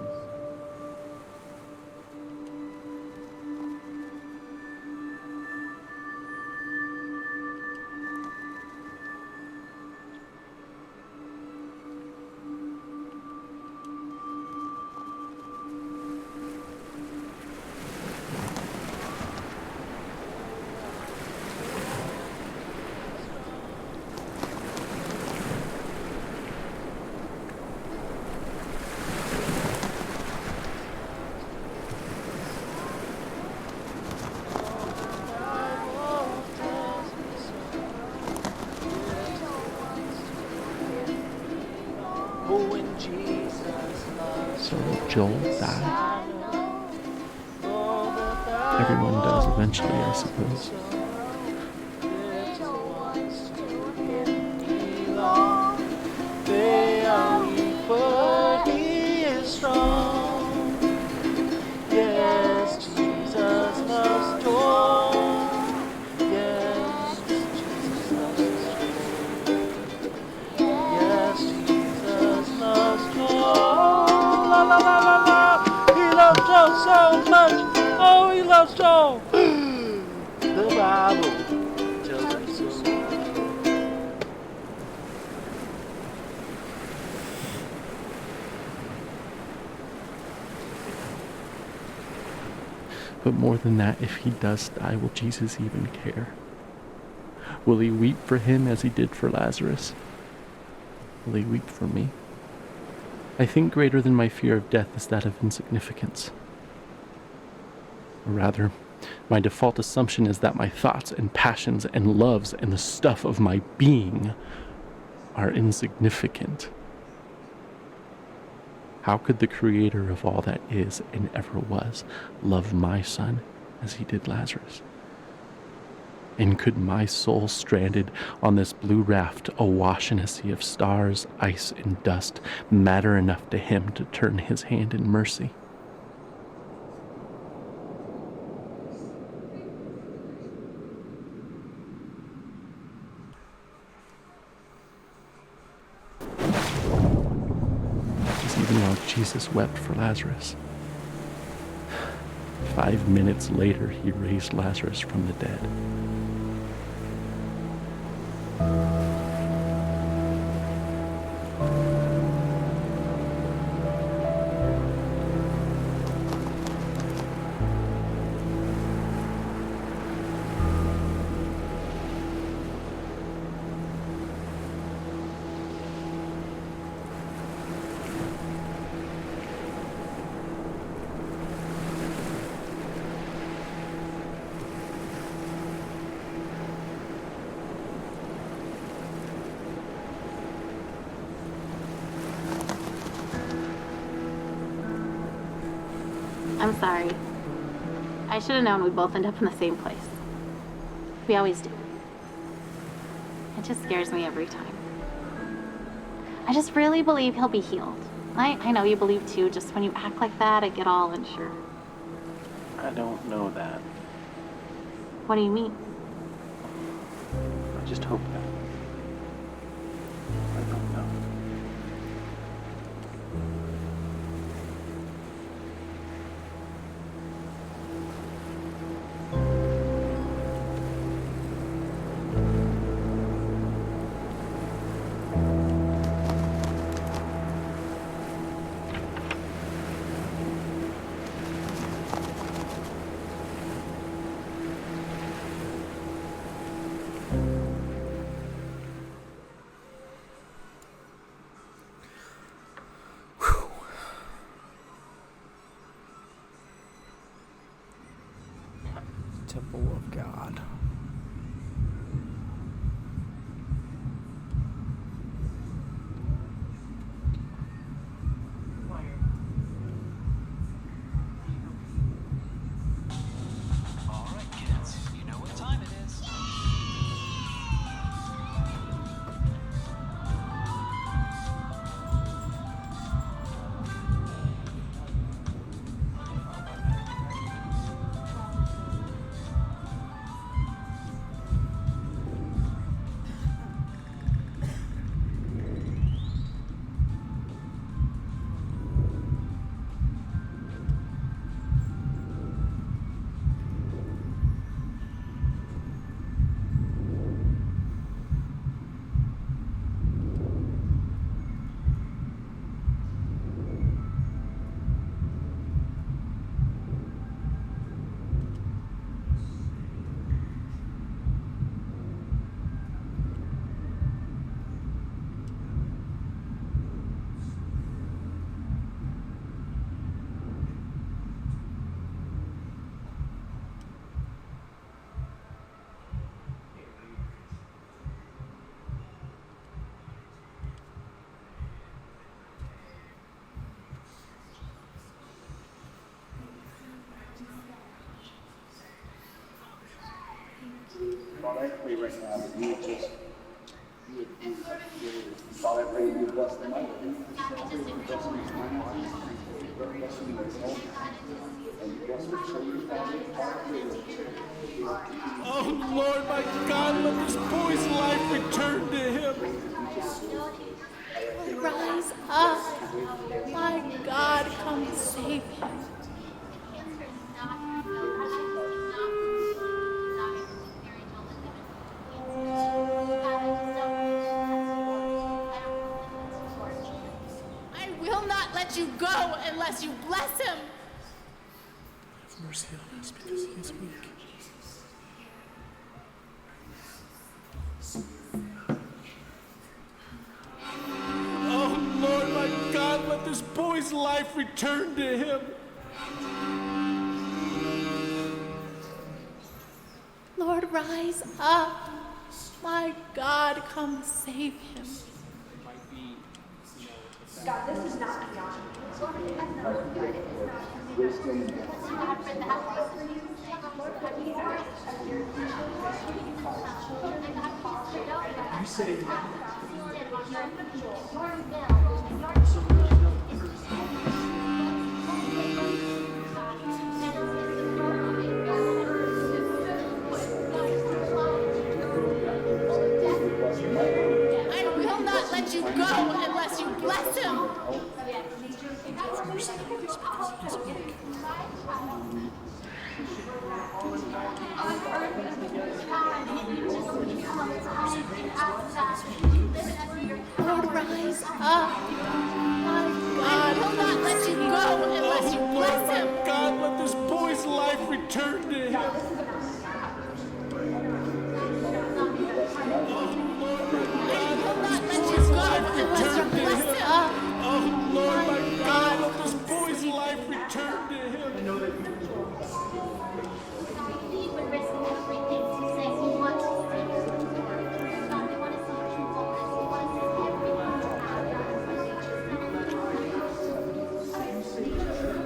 So Joel died. Everyone does eventually, I suppose. They are weak, but he is strong. Yes, Jesus loves joy. Yes, Jesus loves joy. Yes, Jesus loves joy. La la la la la. He loves Joe so much. Oh, he loves Joe. The Bible tells me so. But more than that, if he does die, will Jesus even care? Will he weep for him as he did for Lazarus? Will he weep for me? I think greater than my fear of death is that of insignificance. Or rather, my default assumption is that my thoughts and passions and loves and the stuff of my being are insignificant. How could the creator of all that is and ever was love my son as he did Lazarus? And could my soul stranded on this blue raft, awash in a sea of stars, ice, and dust, matter enough to him to turn his hand in mercy? Even while Jesus wept for Lazarus. 5 minutes later, he raised Lazarus from the dead. I'm sorry. I should have known we'd both end up in the same place. We always do. It just scares me every time. I just really believe he'll be healed. I know you believe too, just when you act like that, I get all unsure. I don't know that. What do you mean? I just hope that. I don't know. Temple of God. Father, I pray right now that you would just, Father, I pray that you would bless them. I pray that you would bless them in his mind, bless them in his home, and bless them children, Oh Lord, my God, let this boy's life return to him. Rise up. My God, come save him. I will not let you go unless you bless him. Have mercy on us because he is weak. Oh Lord, my God, let this boy's life return to him. Lord, rise up. My God, come save him. God, this is not beyond. wisdom. I will not let you go unless you bless him. Lord, rise up. My God, I will not let you go unless you bless him. God, let this boy's life return to him. I will not let you go unless you bless him. Oh, Lord, my God, let this boy's life return to him.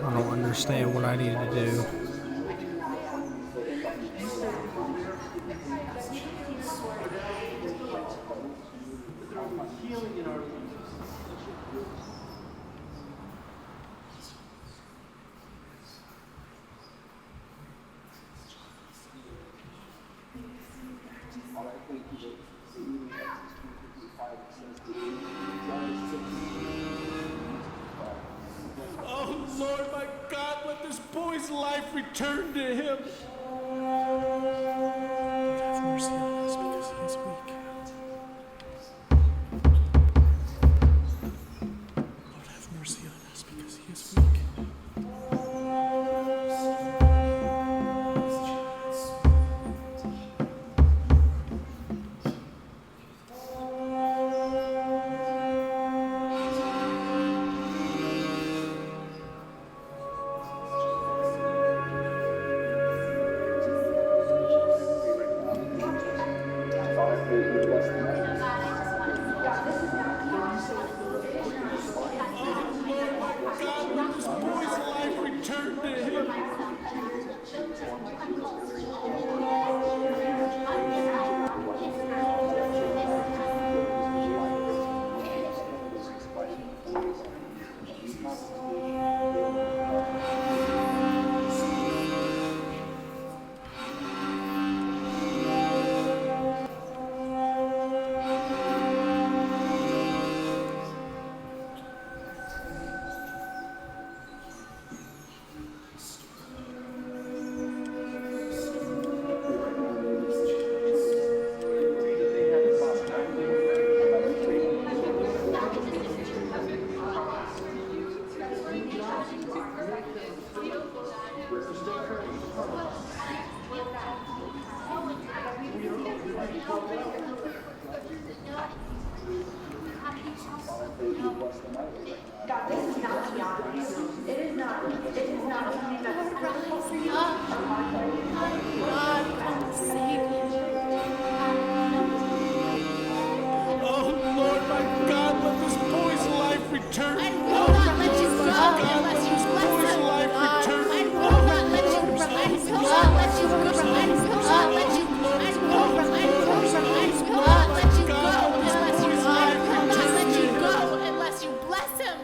I don't understand what I need to do. Oh, Lord, my God, let this boy's life return to him. Have mercy on us because he is weak. Lord, have mercy on us because he is weak. God, let this boy's life return to him. God, this is not beyond you. It is not. It is not something that's God, come save him. Oh, Lord, my God, let this boy's life return. I will not let you go unless you bless him. God, I will not let you go. I will not let you go. I will not let you go. I will not let you go unless you. I will not let you go unless you bless him.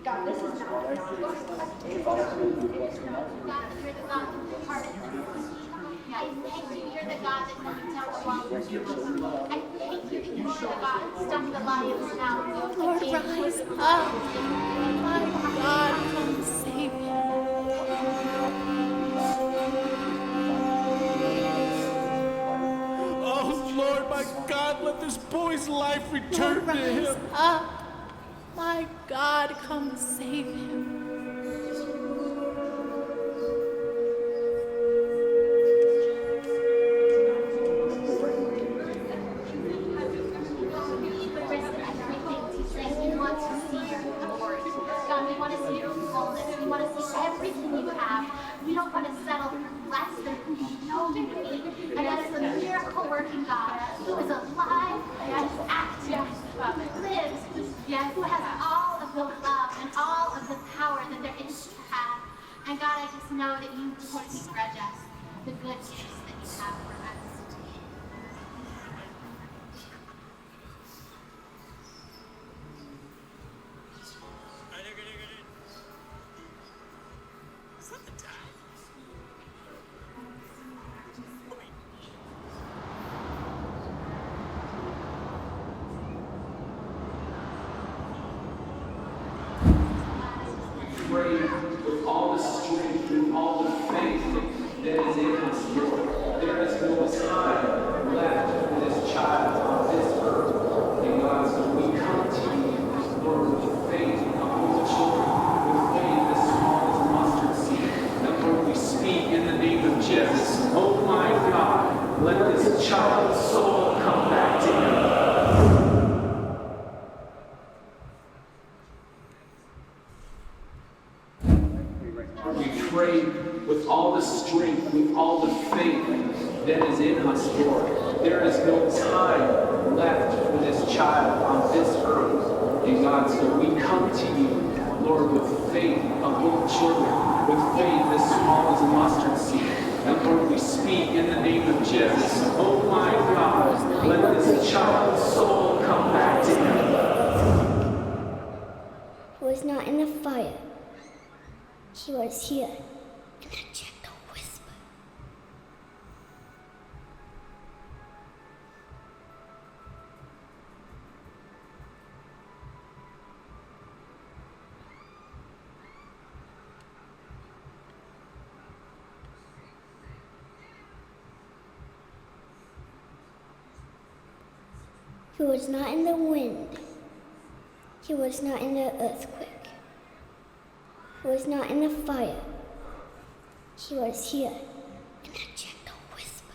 God, this is not beyond you. I thank you, you're the God that never tells lies. I thank you that you're the God that stuck the lions now. Lord, rise up. My God, come save him. Oh, Lord, my God. this boy's life returned to him. Rise up. My God, come save him. God, we want to see your fullness. We want to see everything you have. We don't want to settle for less than who you know you to be. And that is a miracle working God who is alive and is active, who lives, who has all of the love and all of the power that there is to have. And God, I just know that you won't begrudge us the good news that you have for us. Pray with all the strength, with all the faith that is in us, Lord. There is no time left for this child on this earth. And God, so we come to you, Lord, with faith among the children, with faith as small as a mustard seed. And Lord, we speak in the name of Jesus. Oh my God, let this child's soul come back to him. Pray with all the strength, with all the faith that is in us, Lord. There is no time left for this child on this earth. And God, so we come to you, Lord, with faith of little children, with faith as small as a mustard seed. And Lord, we speak in the name of Jesus. Oh my God, let this child's soul come back to him. He was not in the fire. He was here. In a gentle whisper. He was not in the wind. He was not in the earthquake. He was not in the fire. He was here in a gentle whisper.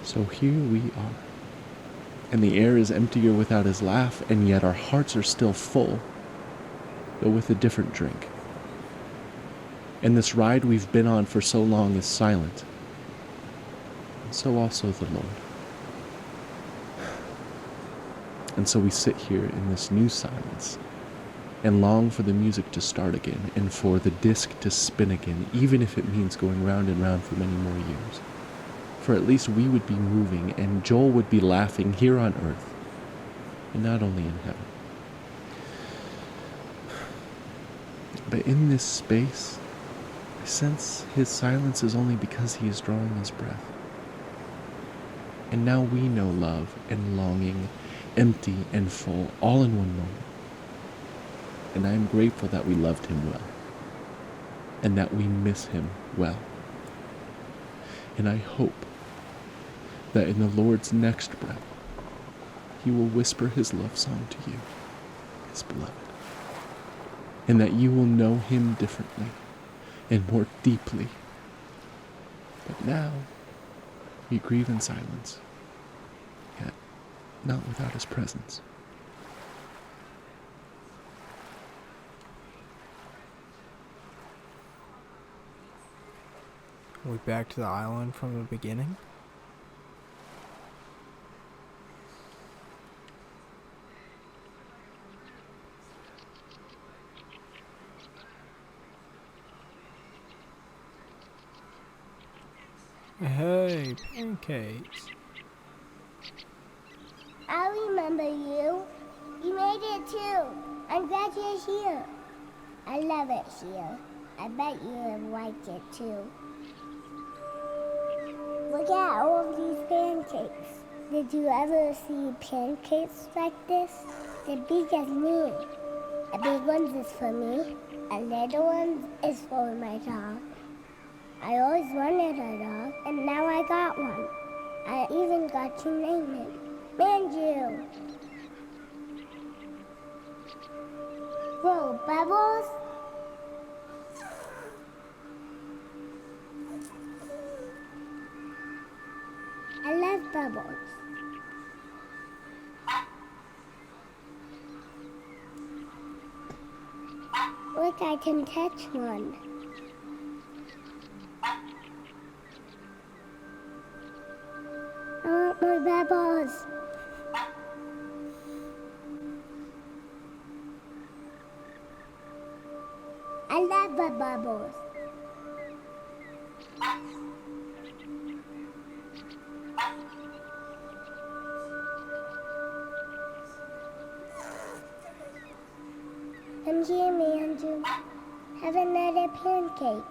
So here we are, and the air is emptier without his laugh, and yet our hearts are still full, but with a different drink. And this ride we've been on for so long is silent, and so also the Lord. And so we sit here in this new silence, and long for the music to start again, and for the disc to spin again, even if it means going round and round for many more years. For at least we would be moving, and Joel would be laughing here on earth, and not only in heaven. But in this space, I sense his silence is only because he is drawing his breath. And now we know love and longing, empty and full, all in one moment. And I am grateful that we loved him well. and that we miss him well. And I hope that in the Lord's next breath, he will whisper his love song to you, his beloved, and that you will know him differently and more deeply. But now, we grieve in silence, yet not without his presence. Are we back to the island from the beginning? Hey, pancakes. I remember you. You made it too. I'm glad you're here. I love it here. I bet you have liked it too. Look at all of these pancakes. Did you ever see pancakes like this? They're big as me. A big one is for me. A little one is for my dog. I always wanted a dog, and now I got one. I even got to name it Manju. Whoa, Bubbles? I love Bubbles. Look, I can catch one. I want more Bubbles. I love the bubbles. Come here, Manju. Have another pancake.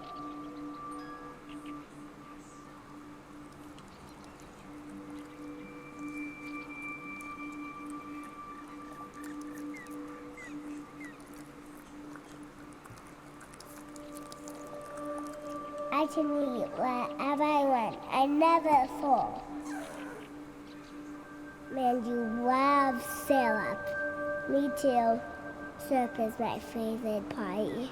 I can eat whatever I want. I never full. Manju loves syrup. Me too. Syrup is my favorite party.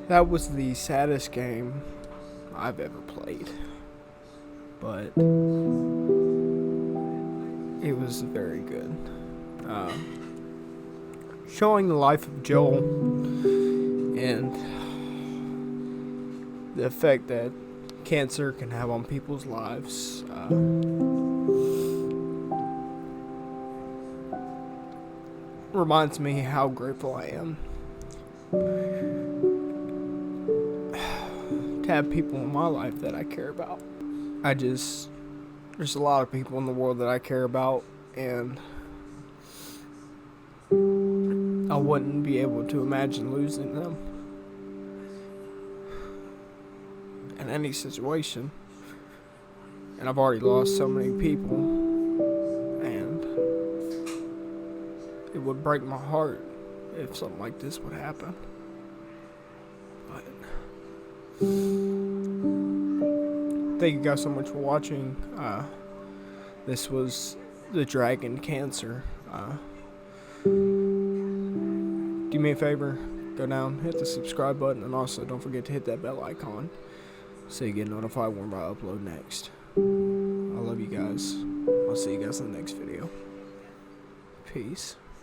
That was the saddest game I've ever played, but it was very good. Showing the life of Joel and the effect that cancer can have on people's lives. Reminds me how grateful I am to have people in my life that I care about. There's a lot of people in the world that I care about, and I wouldn't be able to imagine losing them in any situation. And I've already lost so many people, and it would break my heart if something like this would happen. But thank you guys so much for watching. This was the Dragon Cancer. Do me a favor, go down, hit the subscribe button, and also don't forget to hit that bell icon so you get notified whenever I upload next. I love you guys. I'll see you guys in the next video. Peace.